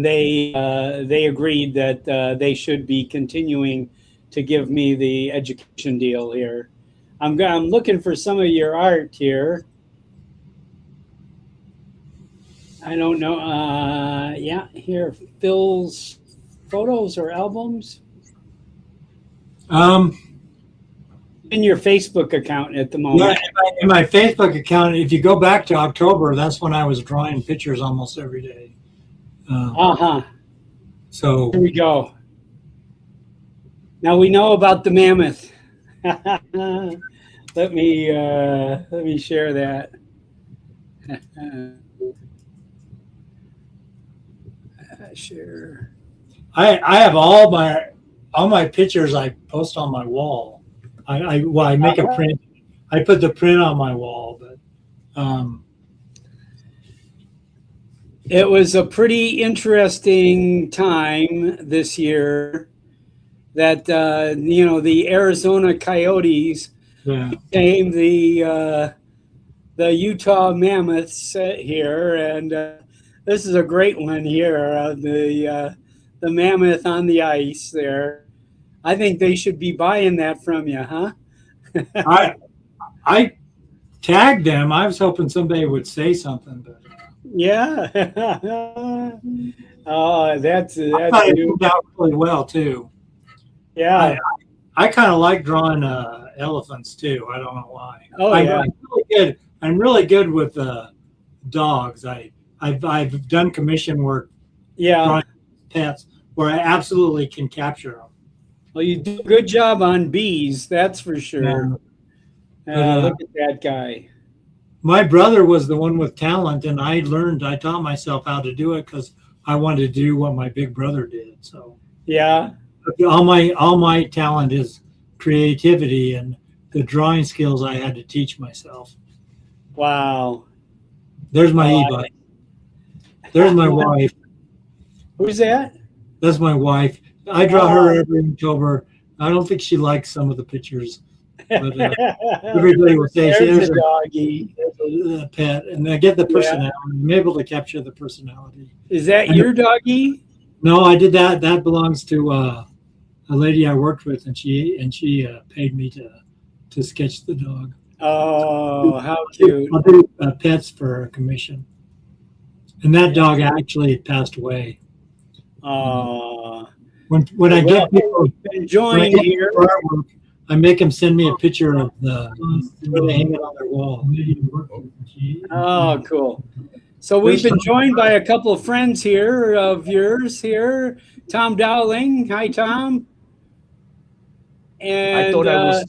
they agreed that they should be continuing to give me the education deal here. I'm looking for some of your art here. I don't know. Here, Phil's photos or albums. In your Facebook account at the moment. Yeah, in my Facebook account, if you go back to October, that's when I was drawing pictures almost every day. So here we go. Now we know about the mammoth. Let me share that. Share. I have all my pictures I post on my wall. I make a print. I put the print on my wall, but it was a pretty interesting time this year that the Arizona Coyotes became the Utah Mammoths here, and this is a great one here. The mammoth on the ice there. I think they should be buying that from you, huh? I tagged them. I was hoping somebody would say something, but yeah. Oh, that's it turned out really well too. Yeah, I kind of like drawing elephants too. I don't know why. Oh, yeah. I'm really good with dogs. I've done commission work. Yeah. Drawing pets. where I absolutely can capture them. Well, you do a good job on bees, that's for sure. Look at that guy. My brother was the one with talent, and I taught myself how to do it because I wanted to do what my big brother did. So yeah, all my talent is creativity, and the drawing skills I had to teach myself. Wow. There's my e-bike. There's my wife. Who's that? That's my wife. I draw her every October. I don't think she likes some of the pictures, but everybody will say there's a doggy. There's a pet, and I get the personality. I'm able to capture the personality. Is that your doggy? No, I did that. That belongs to a lady I worked with, and she paid me to sketch the dog. Oh, how cute! I'll do pets for a commission, and that dog actually passed away. Oh, when I get people enjoying here, artwork, I make them send me a picture of where they hang it on their wall. Oh, cool. So we've been joined by a couple of friends here of yours here. Tom Dowling. Hi, Tom. And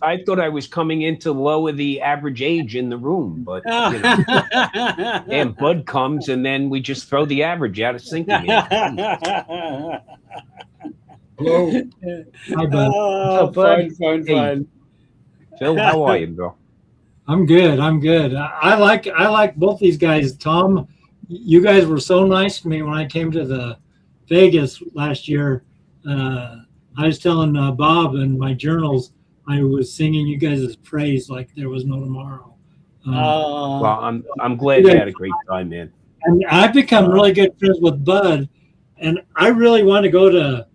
I thought I was coming in to lower the average age in the room, but you know. And Bud comes, and then we just throw the average out of sync again. Hello. Hi, Bud. Oh, Bud. fun. Phil, how are you, bro? I'm good. I like both these guys. Tom, you guys were so nice to me when I came to the Vegas last year. I was telling Bob in my journals, I was singing you guys' praise like there was no tomorrow. Well, I'm glad you had a great time, man. And I've become really good friends with Bud, and I really want to go to.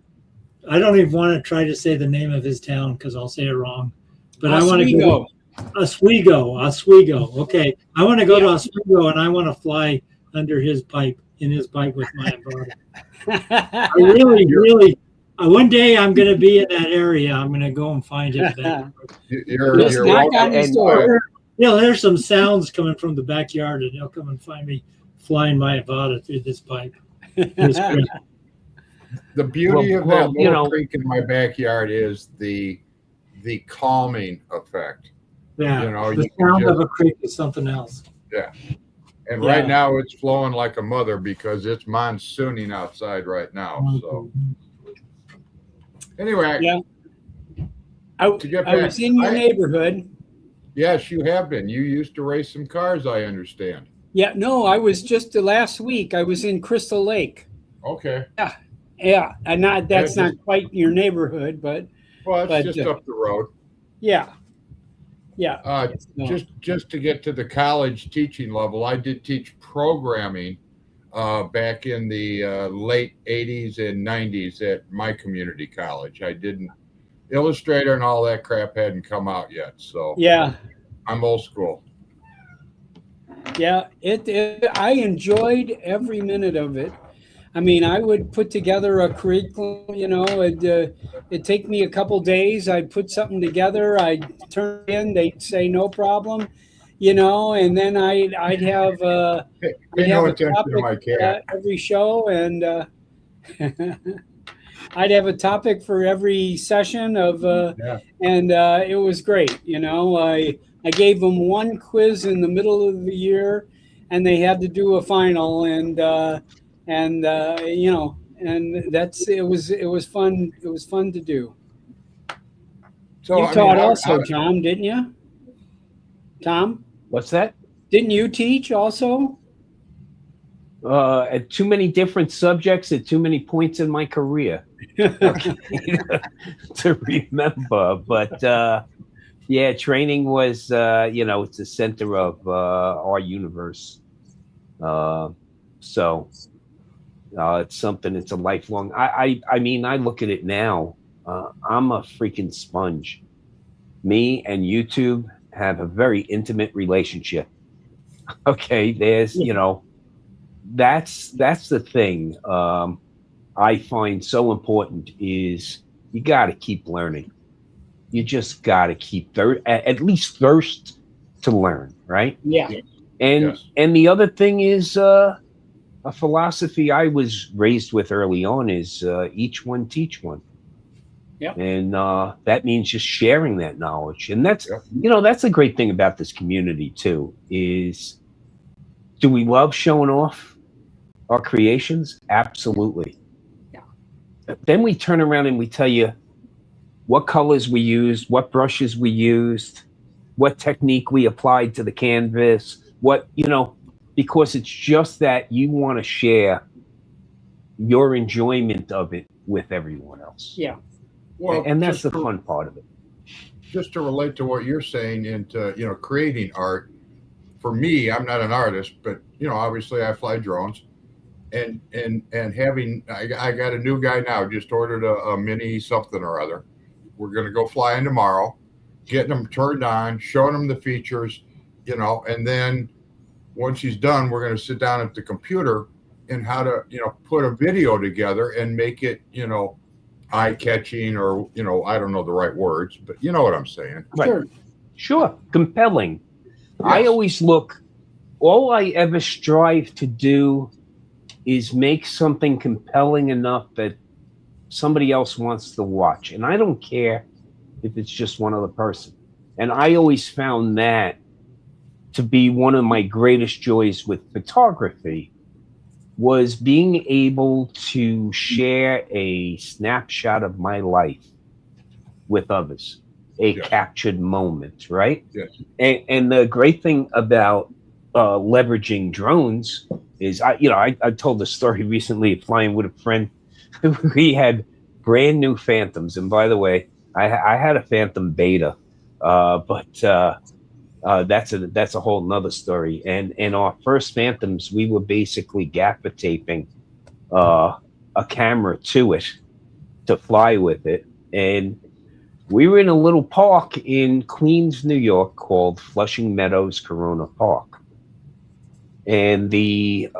I don't even want to try to say the name of his town because I'll say it wrong. But I want to go to Oswego. Okay, I want to go to Oswego, and I want to fly under his pipe with my umbrella. I really. One day I'm going to be in that area. I'm going to go and find him. Just knock on his door. There's some sounds coming from the backyard, and they'll come and find me flying my Avata through this pipe. The beauty of that little creek in my backyard is the calming effect. Yeah, the sound of a creek is something else. Yeah. And right now it's flowing like a mother because it's monsooning outside right now. So anyway, I was in your neighborhood. Yes, you have been. You used to race some cars, I understand. Yeah, no, I was just last week. I was in Crystal Lake. Okay. Yeah, and that's not quite your neighborhood, but it's just up the road. Yeah. Just to get to the college teaching level, I did teach programming back in the late 80s and 90s at my community college. I didn't. Illustrator and all that crap hadn't come out yet, so yeah, I'm old school. Yeah, I enjoyed every minute of it. I mean, I would put together a curriculum, it'd take me a couple days. I'd put something together. I'd turn it in. They'd say, no problem, and then I'd have a topic every show. And I'd have a topic for every session and it was great. I gave them one quiz in the middle of the year and they had to do a final and that's it was fun. It was fun to do. So you taught also, Tom, didn't you? Tom? What's that? Didn't you teach also? At too many different subjects at too many points in my career to remember. But training was it's the center of our universe. So it's something. It's a lifelong. I mean, I look at it now. I'm a freaking sponge. Me and YouTube have a very intimate relationship. Okay, there's that's the thing I find so important is you got to keep learning. You just got to keep at least thirst to learn, right? Yeah. And the other thing is a philosophy I was raised with early on is each one teach one. Yep. And that means just sharing that knowledge. And that's, Yep. that's a great thing about this community too, is do we love showing off our creations? Absolutely. Yeah. Then we turn around and we tell you what colors we used, what brushes we used, what technique we applied to the canvas, because it's just that you want to share your enjoyment of it with everyone else. Yeah. Well, And that's just the fun part of it. Just to relate to what you're saying into, creating art, for me, I'm not an artist, but, obviously I fly drones and having, I got a new guy now, just ordered a mini something or other. We're going to go flying tomorrow, getting them turned on, showing them the features, and then once he's done, we're going to sit down at the computer and how to, put a video together and make it, eye-catching, or, I don't know the right words, but you know what I'm saying. Right. Sure. Compelling. Yes. I always all I ever strive to do is make something compelling enough that somebody else wants to watch. And I don't care if it's just one other person. And I always found that to be one of my greatest joys with photography, was being able to share a snapshot of my life with others, a captured moment, right? Yes. And the great thing about leveraging drones is, I told the story recently of flying with a friend. We had brand new Phantoms, and by the way, I had a Phantom Beta, but that's a whole nother story. And in our first Phantoms, we were basically gaffer taping a camera to it to fly with it. And we were in a little park in Queens, New York called Flushing Meadows Corona Park. And the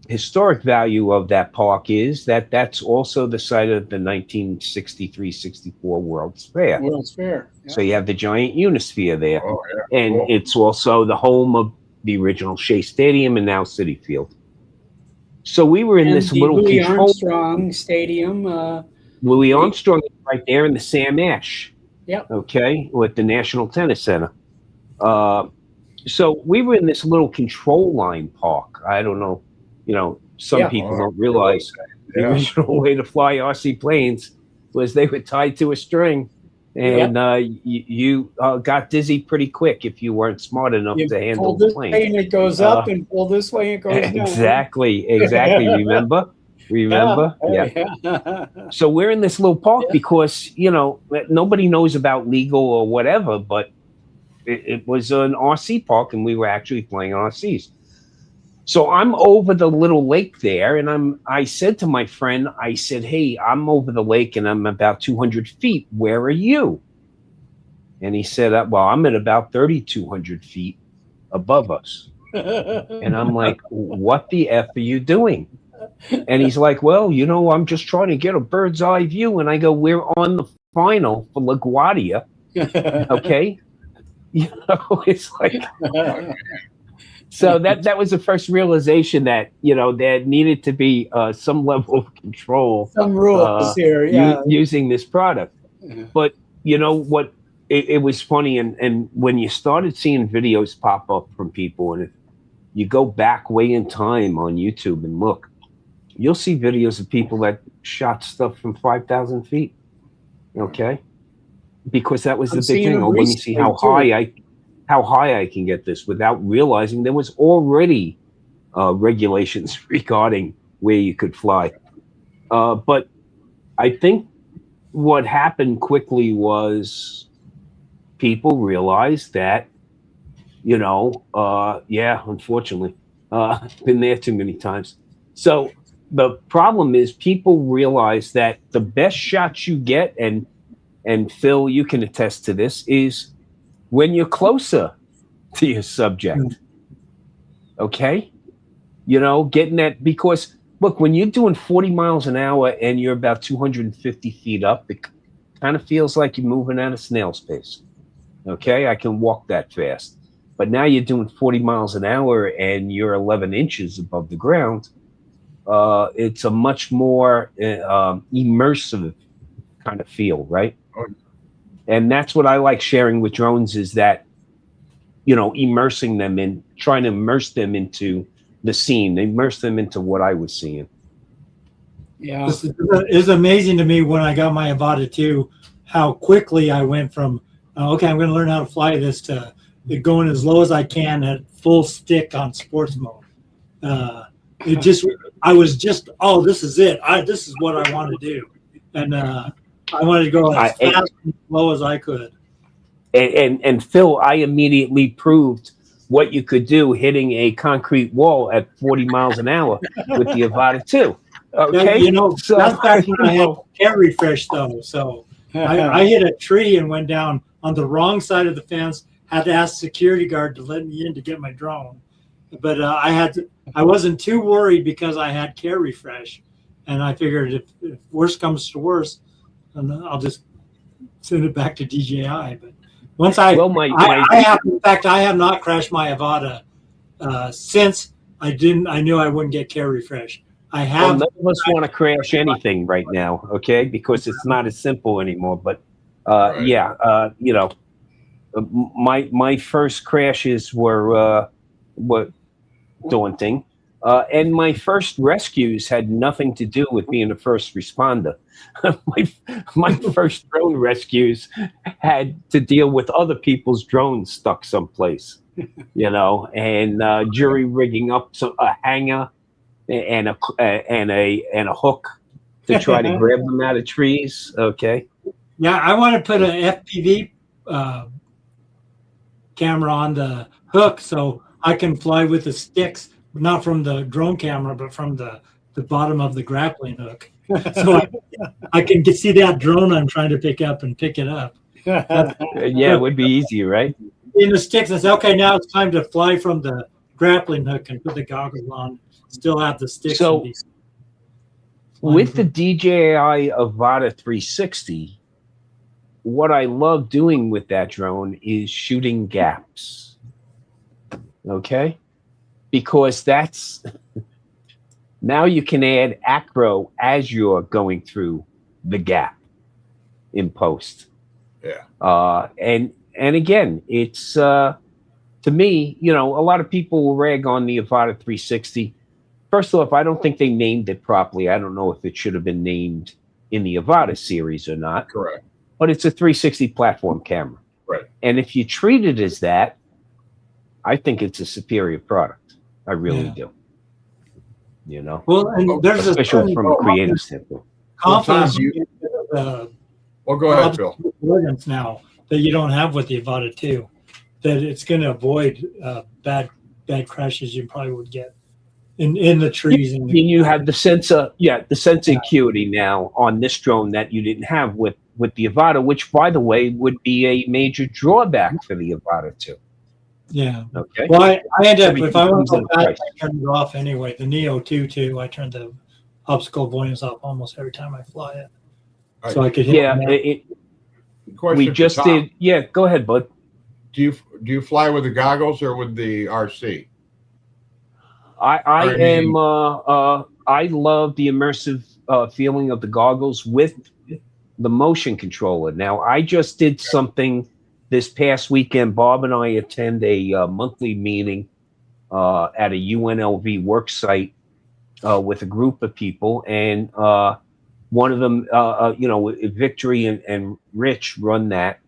historic value of that park is that that's also the site of the 1963-64 World's Fair. World's Fair. Yeah. So you have the giant Unisphere there. Oh, yeah. And it's also the home of the original Shea Stadium and now Citi Field. So we were in this little Louis control. Armstrong Stadium. Louis Armstrong is right there in the Sam Ash. Yep. Okay, with the National Tennis Center. So we were in this little control line park. I don't know, some people don't realize the original way to fly RC planes was they were tied to a string, and you got dizzy pretty quick if you weren't smart enough to handle the plane. Pull this way and it goes up, and pull this way and it goes down. Exactly. Remember? Yeah. So we're in this little park because, nobody knows about legal or whatever, but it was an RC park, and we were actually flying RCs. So I'm over the little lake there, and I said to my friend, hey, I'm over the lake and I'm about 200 feet. Where are you? And he said, well, I'm at about 3,200 feet above us. And I'm like, what the F are you doing? And he's like, well, I'm just trying to get a bird's eye view. And I go, we're on the final for LaGuardia. Okay. It's like, so that was the first realization that, there needed to be some level of control. Some rules here, using this product. But what, it was funny. And when you started seeing videos pop up from people, and if you go back way in time on YouTube and look, you'll see videos of people that shot stuff from 5,000 feet. Okay. Because that was the big thing. Let me see how high I can get this, without realizing there was already regulations regarding where you could fly. But I think what happened quickly was people realized that, unfortunately, been there too many times. So the problem is people realize that the best shots you get, and Phil, you can attest to this, is when you're closer to your subject. Okay? Getting that, because look, when you're doing 40 miles an hour and you're about 250 feet up, it kind of feels like you're moving at a snail's pace. Okay? I can walk that fast. But now you're doing 40 miles an hour and you're 11 inches above the ground. It's a much more immersive kind of feel, right? Oh. And that's what I like sharing with drones, is that, immersing them in, trying to immerse them into the scene, immerse them into what I was seeing. Yeah. This is amazing to me when I got my Avata 2, how quickly I went from, okay, I'm going to learn how to fly this, to going as low as I can at full stick on sports mode. I was just, oh, this is it. This is what I want to do. And I wanted to go as fast and low as I could. And Phil, I immediately proved what you could do hitting a concrete wall at 40 miles an hour with the Avata 2. Okay, so that's back when I had air refresh though. So I hit a tree and went down on the wrong side of the fence. Had to ask the security guard to let me in to get my drone, but I wasn't too worried because I had care refresh, and I figured if worst comes to worst, then I'll just send it back to DJI. But once I have not crashed my Avata since I knew I wouldn't get care refresh. None of us want to crash anything right now, okay? Because it's not as simple anymore. But my first crashes were daunting, and my first rescues had nothing to do with being a first responder. my first drone rescues had to deal with other people's drones stuck someplace, and jury rigging up a hanger and a hook to try to grab them out of trees. Okay. Yeah, I want to put an FPV camera on the hook so I can fly with the sticks, not from the drone camera, but from the bottom of the grappling hook. So I can see that drone I'm trying to pick up and pick it up. Yeah, it would be easy, right? In the sticks, I say, okay, now it's time to fly from the grappling hook and put the goggles on. Still have the sticks. So with the DJI Avata 360, what I love doing with that drone is shooting gaps. Okay? Because that's now you can add acro as you're going through the gap in post. Yeah. And again, it's to me, a lot of people will rag on the Avata 360. First off, I don't think they named it properly. I don't know if it should have been named in the Avata series or not. Correct. But it's a 360 platform camera. Right. And if you treat it as that, I think it's a superior product. I really do. Well, and there's especially from a creative standpoint. Confidence. Well, go ahead, Phil. Now that you don't have with the Avata 2, that it's going to avoid bad crashes you probably would get in the trees. And you have the sensor acuity now on this drone that you didn't have with the Avata, which, by the way, would be a major drawback for the Avata 2. Yeah. Okay. Well, I end up, if I want to go back, I turn it off anyway. The Neo 2 too, I turn the obstacle avoidance off almost every time I fly it. So I could hit we just did. Yeah, go ahead, bud. Do you fly with the goggles or with the RC? I love the immersive feeling of the goggles with the motion controller. Now, I just did something this past weekend. Bob and I attend a monthly meeting at a UNLV work site with a group of people, and one of them, Victory and Rich run that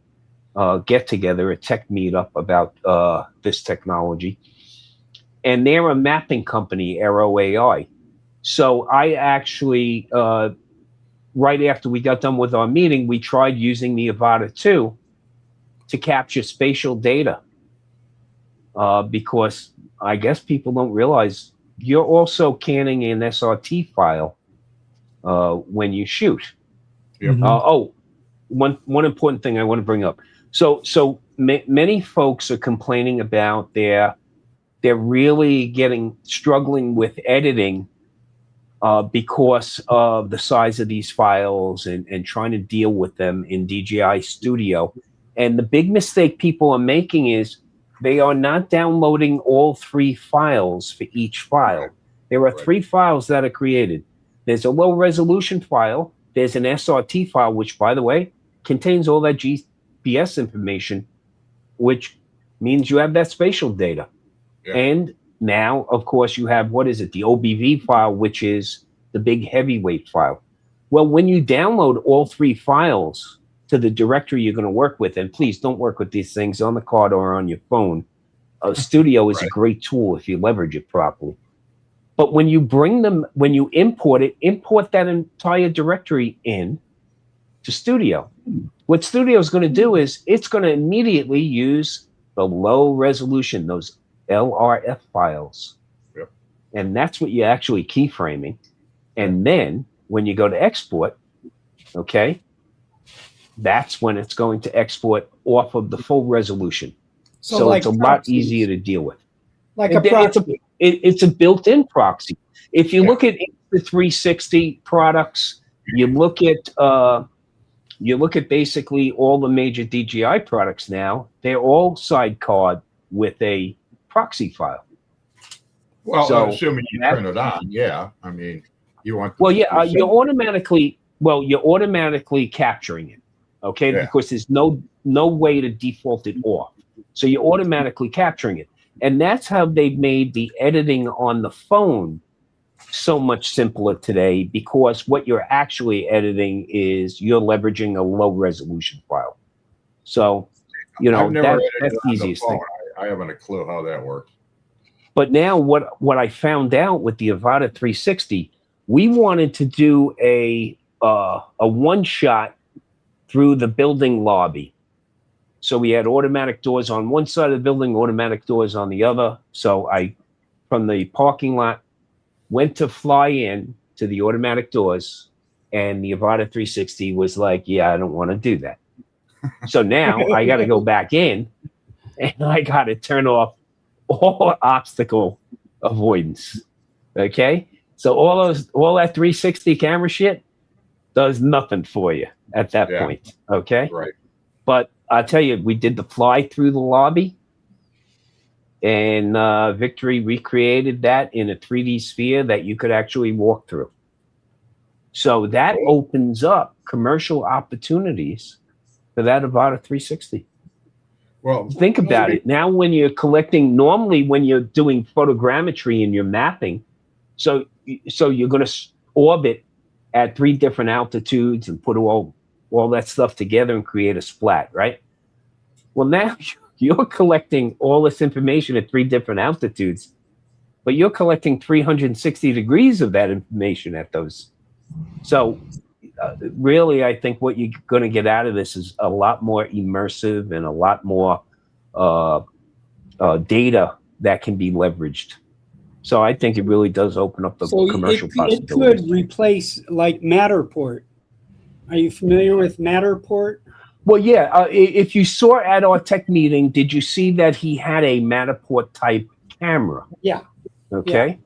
get together, a tech meetup about this technology. And they're a mapping company, Aero AI. So I actually, right after we got done with our meeting, we tried using the Avata 2 to capture spatial data. Because I guess people don't realize you're also canning an SRT file when you shoot. Yep. One important thing I want to bring up. So many folks are complaining about they're really struggling with editing because of the size of these files and trying to deal with them in DJI Studio. And the big mistake people are making is they are not downloading all 3 files for each file. There are 3 files that are created. There's a low resolution file. There's an SRT file, which, by the way, contains all that GPS information, which means you have that spatial data. Yeah. And now, of course, you have, what is it? The OBV file, which is the big heavyweight file. Well, when you download all 3 files to the directory you're going to work with, and please don't work with these things on the card or on your phone. Studio is a great tool if you leverage it properly. But when you bring them, when you import it, import that entire directory in to Studio. What Studio is going to do is it's going to immediately use the low resolution, those LRF files. Yep. And that's what you're actually keyframing. And then when you go to export, okay, that's when it's going to export off of the full resolution. So like it's a lot easier to deal with. Like a proxy. It's a built-in proxy. If you look at the 360 products, you look at basically all the major DJI products now, they're all sidecarred with a proxy file. Well, so assuming you turn it on, yeah. I mean, you want. Well, yeah, you're automatically capturing it, okay? Yeah. Because there's no way to default it off. So you're automatically capturing it. And that's how they've made the editing on the phone so much simpler today, because what you're actually editing is you're leveraging a low resolution file. So, you know, that's the easiest thing. I haven't a clue how that works. But now what I found out with the Avata 360, we wanted to do a one-shot through the building lobby. So we had automatic doors on one side of the building, automatic doors on the other. So I, from the parking lot, went to fly in to the automatic doors, and the Avata 360 was like, yeah, I don't want to do that. So now I got to go back in, and I got to turn off all obstacle avoidance. Okay? So all that 360 camera shit does nothing for you at that point. Okay? Right. But I'll tell you, we did the fly through the lobby, and Victory recreated that in a 3D sphere that you could actually walk through. So that opens up commercial opportunities for that Avata 360. Well, think about it. Now when you're collecting, normally when you're doing photogrammetry and you're mapping, so you're going to orbit at 3 different altitudes and put all that stuff together and create a splat, right? Well, now you're collecting all this information at 3 different altitudes, but you're collecting 360 degrees of that information at those. So really, I think what you're going to get out of this is a lot more immersive and a lot more data that can be leveraged. So I think it really does open up the commercial possibilities. It could replace like Matterport. Are you familiar with Matterport? Well, yeah. If you saw at our tech meeting, did you see that he had a Matterport type camera? Yeah. Okay. Yeah.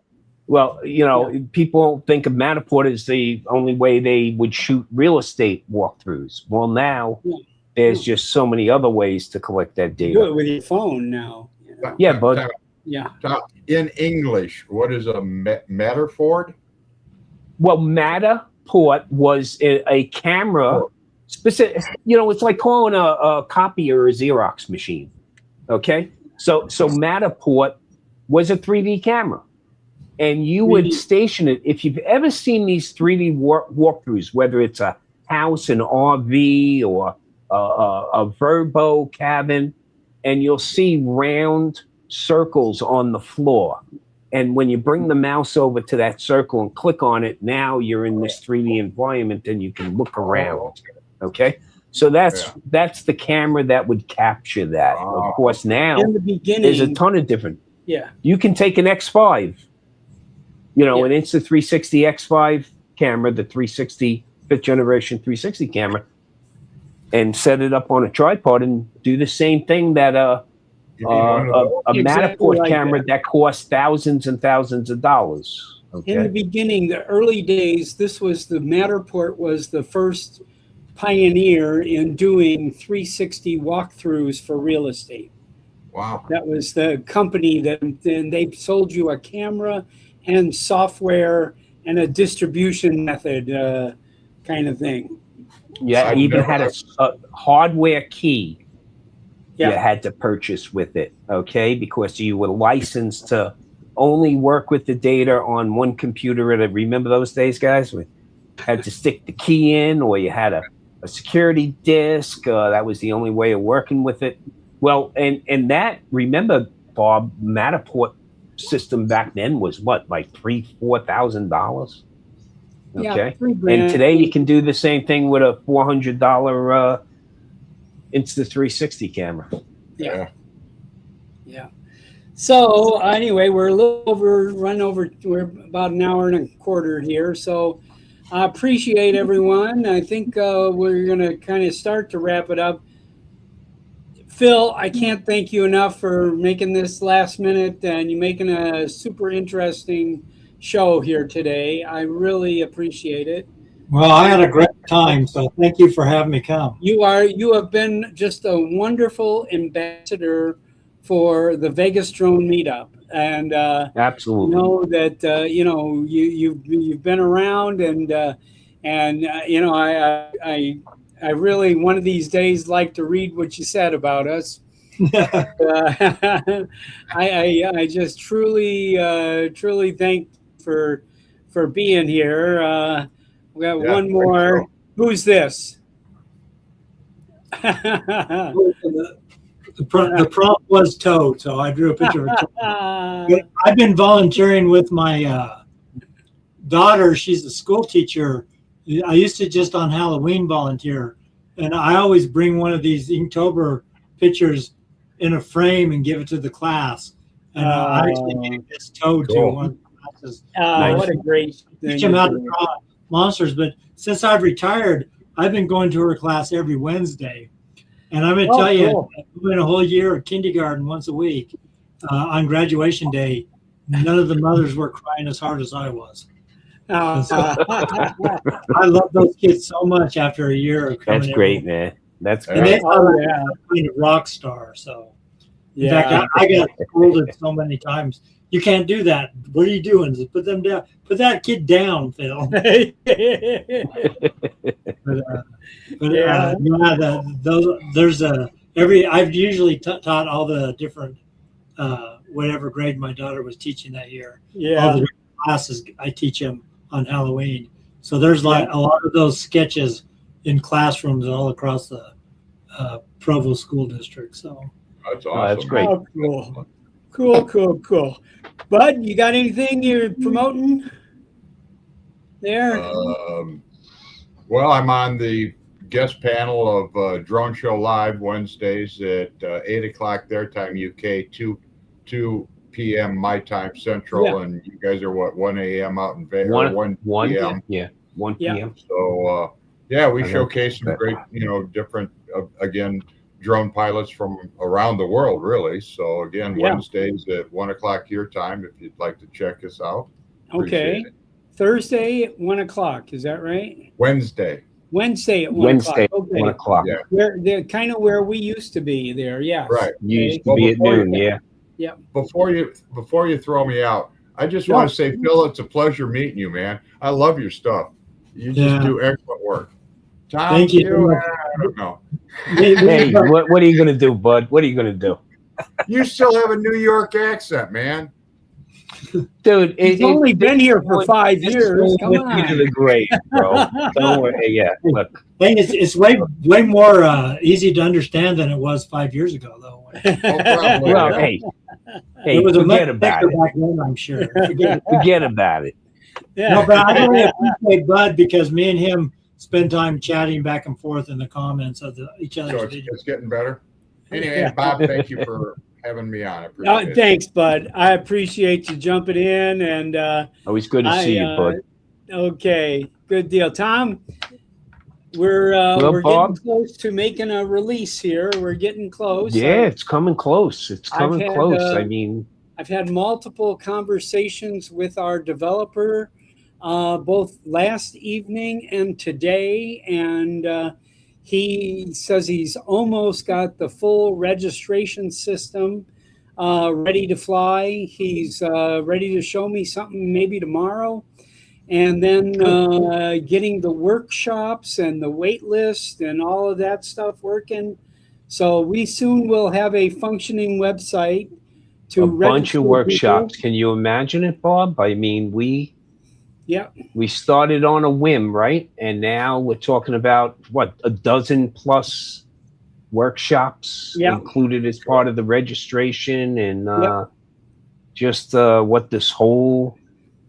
Well, you know, people think of Matterport as the only way they would shoot real estate walkthroughs. Well, now there's just so many other ways to collect that data. Do it with your phone now. You know? Yeah, but in English, what is a Matterport? Well, Matterport was a camera specific. You know, it's like calling a copier a Xerox machine. Okay, so Matterport was a 3D camera. And you would station it. If you've ever seen these 3D walkthroughs, whether it's a house, an RV, or a Verbo cabin, and you'll see round circles on the floor. And when you bring the mouse over to that circle and click on it, now you're in this 3D environment and you can look around. Okay? So that's the camera that would capture that. Of course, now in the beginning, there's a ton of different. Yeah. You can take an X5. You know, an Insta360 X5 camera, the 360 5th generation 360 camera, and set it up on a tripod and do the same thing that a Matterport camera that costs thousands and thousands of dollars. Okay? In the beginning, the early days, the Matterport was the first pioneer in doing 360 walkthroughs for real estate. Wow. That was the company that, and they sold you a camera and software and a distribution method kind of thing. Yeah, I've even never- had a hardware key you Yeah. had to purchase with it, okay? Because you were licensed to only work with the data on one computer at a, remember those days, guys? We had to stick the key in, or you had a security disk. That was the only way of working with it. Well, and that, remember, Bob, Matterport system back then was what, like $3,000-$4,000? Okay. Yeah, And today you can do the same thing with a $400 Insta360 camera. Yeah. Yeah. So anyway, we're a little run over. We're about an hour and a quarter here. So I appreciate everyone. I think we're going to kind of start to wrap it up. Phil, I can't thank you enough for making this last minute, and you making a super interesting show here today. I really appreciate it. Well, I had a great time, so thank you for having me come. You have been just a wonderful ambassador for the Vegas Drone Meetup, and Absolutely. know that you've been around, and I really one of these days like to read what you said about us. I just truly thank you for being here. We got one more. Who's this? The prompt was toad, so I drew a picture of a toad. I've been volunteering with my daughter. She's a school teacher. I used to just on Halloween volunteer, and I always bring one of these Inktober pictures in a frame and give it to the class. And I actually gave this toad to one of the classes. What a great thing. Teach them how to draw monsters. But since I've retired, I've been going to her class every Wednesday. And I'm going to tell you, in a whole year of kindergarten once a week, on graduation day, none of the mothers were crying as hard as I was. I love those kids so much after a year of coming. That's great, man. That's And great. they thought I was kind of rock star. So, in fact, I got scolded so many times. You can't do that. What are you doing? Just put them down. Put that kid down, Phil. I've usually taught all the different whatever grade my daughter was teaching that year. All the classes I teach them on Halloween. So there's like a lot of those sketches in classrooms all across the Provo School District. So that's awesome. That's great. Oh, cool. Bud, you got anything you're promoting there? Well, I'm on the guest panel of Drone Show Live Wednesdays at 8 o'clock their time, UK, 2 p.m. my time Central, and you guys are what, 1 a.m. out in Vegas? 1 p.m. Yeah, 1 p.m. So we showcase some great, different again drone pilots from around the world, really. So again, Wednesdays at 1 o'clock your time, if you'd like to check us out. Okay. Thursday at 1 o'clock, is that right? Wednesday at 1 o'clock. Okay. 1 o'clock. Yeah. They're kind of where we used to be there. Yeah. Right. Used to be at noon. Yeah. Before you throw me out, I just want to say, Phil, it's a pleasure meeting you, man. I love your stuff. You just do excellent work. Tom, thank you. I don't know. Hey, what are you gonna do, Bud? What are you gonna do? You still have a New York accent, man. Dude, He's only been here for 5 years. Come with you to on. the grave, bro. Don't worry. Yeah, look. It's way more easy to understand than it was 5 years ago, though. Well, hey, it was forget about it. Back then, I'm sure. Forget about it. Yeah. No, but I really appreciate Bud because me and him spend time chatting back and forth in the comments of each other's So videos. it's getting better. Anyway, Bob, thank you for having me on. I appreciate it. Thanks, Bud. I appreciate you jumping in, and Always good to see you, Bud. Okay, good deal, Tom. We're Bob? getting close to making a release here. We're getting close. Yeah, it's coming close. It's coming I've had, close. I mean, I've had multiple conversations with our developer, both last evening and today, and He says he's almost got the full registration system ready to fly. He's ready to show me something maybe tomorrow. And then getting the workshops and the wait list and all of that stuff working. So we soon will have a functioning website to a bunch of workshops. people. Can you imagine it, Bob? I mean, we started on a whim, right? And now we're talking about what, a dozen plus workshops included as part of the registration, and just what this whole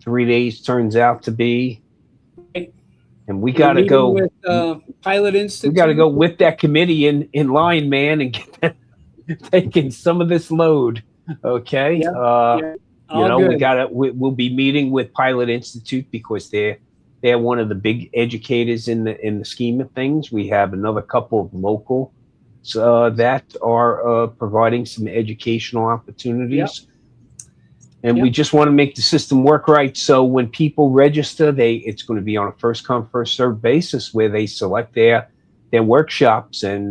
3 days turns out to be. And we got to go with Pilot Institute. We got to go with that committee in line, man, and get them taking some of this load. Okay. You know, good. we'll be meeting with Pilot Institute because they're one of the big educators in the scheme of things. We have another couple of local that are providing some educational opportunities. And we just want to make the system work right. So when people register, it's going to be on a first come, first served basis where they select their workshops. And,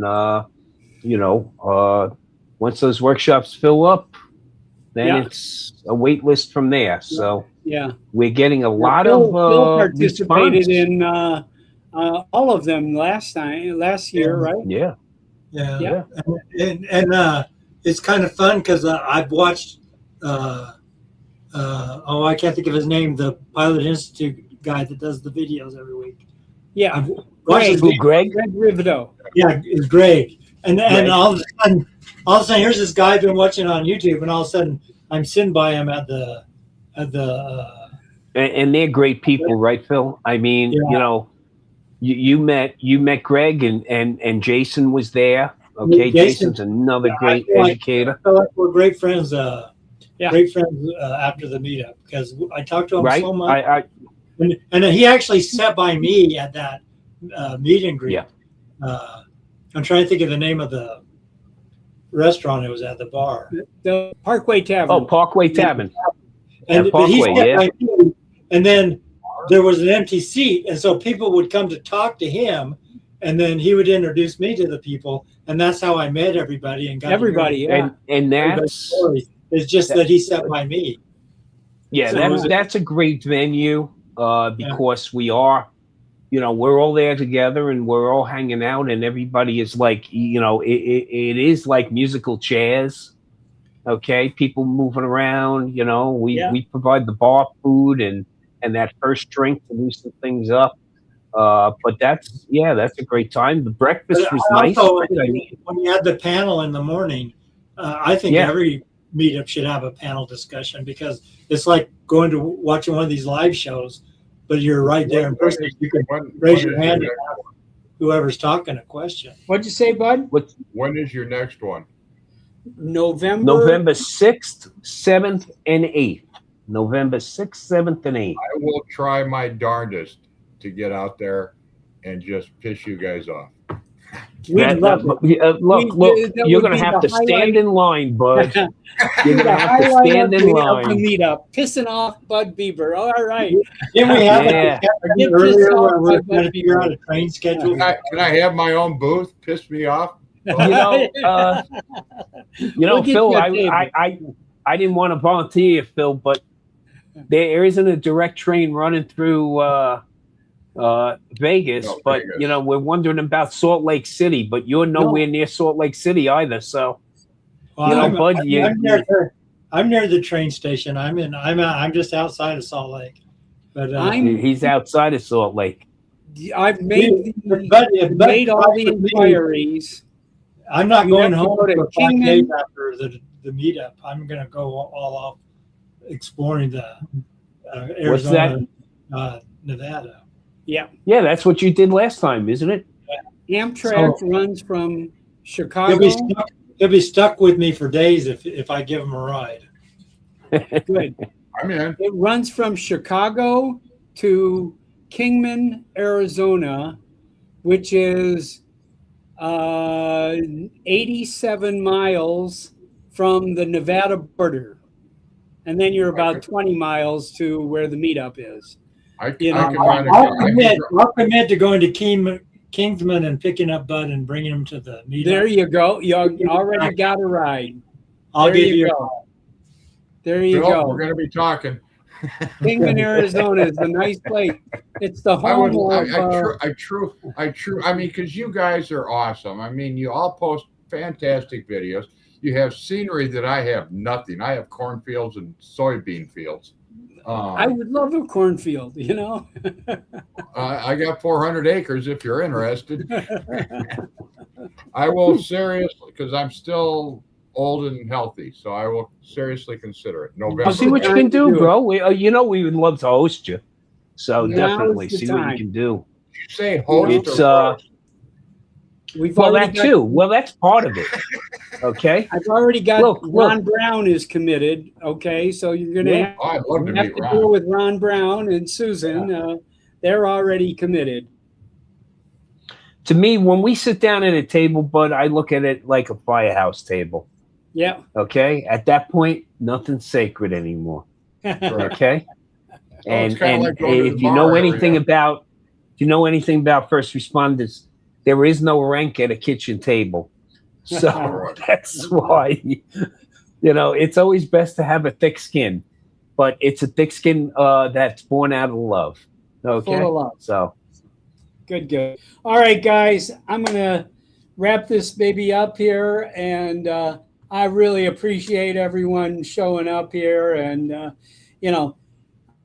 you know, once those workshops fill up, then it's a wait list from there. So we're getting a lot of Bill participated response. in all of them last year, right? Yeah. And it's kind of fun because I've watched I can't think of his name, the Pilot Institute guy that does the videos every week. Yeah. I've watched his videos. Greg Rivido. Yeah, it's Greg. And all of a sudden, here's this guy I've been watching on YouTube, and all of a sudden, I'm sitting by him at the. And they're great people, right, Phil? I mean, you know, you met Greg, and Jason was there. Okay, Jason's another great educator. I feel like we're great friends. Great friends after the meetup because I talked to him so much. And he actually sat by me at that meet and greet. Yeah. I'm trying to think of the name of the restaurant it was at, the bar. The Parkway Tavern. Oh, Parkway Tavern. And he sat by me, and then there was an empty seat, and so people would come to talk to him, and then he would introduce me to the people, and that's how I met everybody and got everybody. And that's. It's just that he sat by me. Yeah, so that's a great venue because we are, you know, we're all there together and we're all hanging out, and everybody is like, you know, it is like musical chairs. Okay, people moving around. You know, we provide the bar food and that first drink to loosen things up. But that's a great time. The breakfast was nice. When you had the panel in the morning, I think every meetup should have a panel discussion because it's like going to watching one of these live shows, but you're right there in person. You can raise your hand and ask whoever's talking a question. What'd you say, Bud? When is your next one? November 6th, 7th, and 8th. November 6th, 7th, and 8th. I will try my darndest to get out there and just piss you guys off. Look, you're going to have to stand in line, Bud. You're going to have to stand in line. Meetup, pissing off Bud Bieber. All right. Didn't we have earlier where we're trying to figure out a train schedule? Can I have my own booth? Piss me off? You know, Phil, I didn't want to volunteer, Phil, but there isn't a direct train running through Vegas, but you know, we're wondering about Salt Lake City, but you're nowhere near Salt Lake City either. So, well, you know, Bud, I'm near the train station. I'm just outside of Salt Lake, but he's outside of Salt Lake. I've made all the inquiries. I'm not going home for 5 days after the meetup. I'm going to go all off exploring the Arizona, Nevada. Yeah, that's what you did last time, isn't it? Amtrak runs from Chicago. He'll be stuck with me for days if I give him a ride. Good. I'm in. It runs from Chicago to Kingman, Arizona, which is 87 miles from the Nevada border, and then you're about 20 miles to where the meetup is. I'll commit to going to Kingsman and picking up Bud and bringing him to the meetup. There you go. You already got a ride. I'll There give you you. go. There you Bill, go. we're going to be talking. Kingman, Arizona is a nice place. It's the I would, home I mean, because you guys are awesome. I mean, you all post fantastic videos. You have scenery that I have nothing. I have cornfields and soybean fields. I would love a cornfield, you know. I got 400 acres if you're interested. I will seriously, because I'm still old and healthy, so I will seriously consider it. November. I'll see what you can do, bro. We would love to host you. So Now definitely is the see what time. you can do. You say host It's or roast? We've well, already that too. Well, that's part of it. Okay. I've already got Look. Ron Brown is committed. Okay, so you're gonna Yeah. Oh, I'd love to have meet to Ron. deal with Ron Brown and Susan. They're already committed. To me, when we sit down at a table, Bud, I look at it like a firehouse table. Yeah. Okay. At that point, nothing's sacred anymore. Okay. it's kinda like going to the if you know bar anything area. about, if you know anything about first responders, there is no rank at a kitchen table. So that's why, it's always best to have a thick skin, but it's a thick skin that's born out of love. Okay. Full of love. So Good. All right, guys, I'm gonna wrap this baby up here, and I really appreciate everyone showing up here, and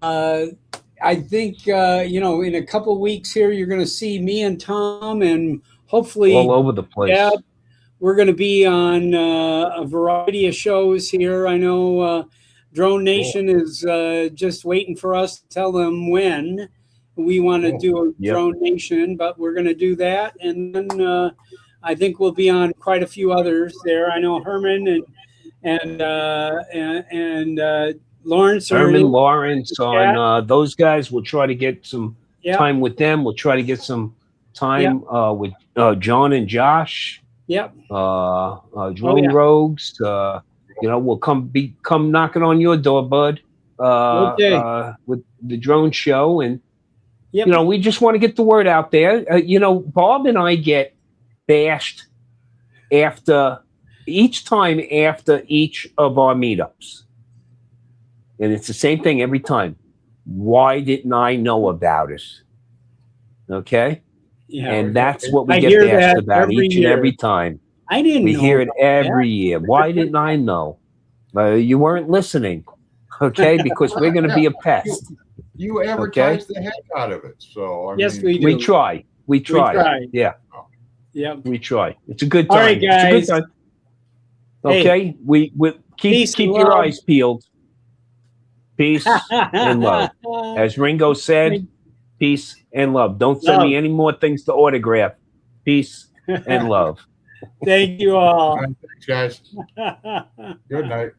I think in a couple weeks here, you're going to see me and Tom, and hopefully all over the place. Yeah, we're going to be on a variety of shows here. I know Drone Nation is just waiting for us to tell them when we want to do a Drone Nation, but we're going to do that, and then I think we'll be on quite a few others there. I know Herman and Lawrence. Lawrence on those guys. We'll try to get some time with them. We'll try to get some time with John and Josh. Yep. Drone Rogues. We'll come knocking on your door, Bud. With the drone show, and we just want to get the word out there. Bob and I get bashed after each of our meetups. And it's the same thing every time. Why didn't I know about it? Okay? Yeah. And that's what we get asked about each and every time. I didn't know. We hear it every year. Why didn't I know? You weren't listening. Okay? Because we're going to be a pest. You advertise the heck out of it. So, yes, we do. We try. Yeah. Yeah. We try. It's a good time. All right, guys. It's a good time. Okay? Hey, we keep your eyes peeled. Peace and love. As Ringo said, peace and love. Don't send me any more things to autograph. Peace and love. Thank you all. Thanks, guys. Good night.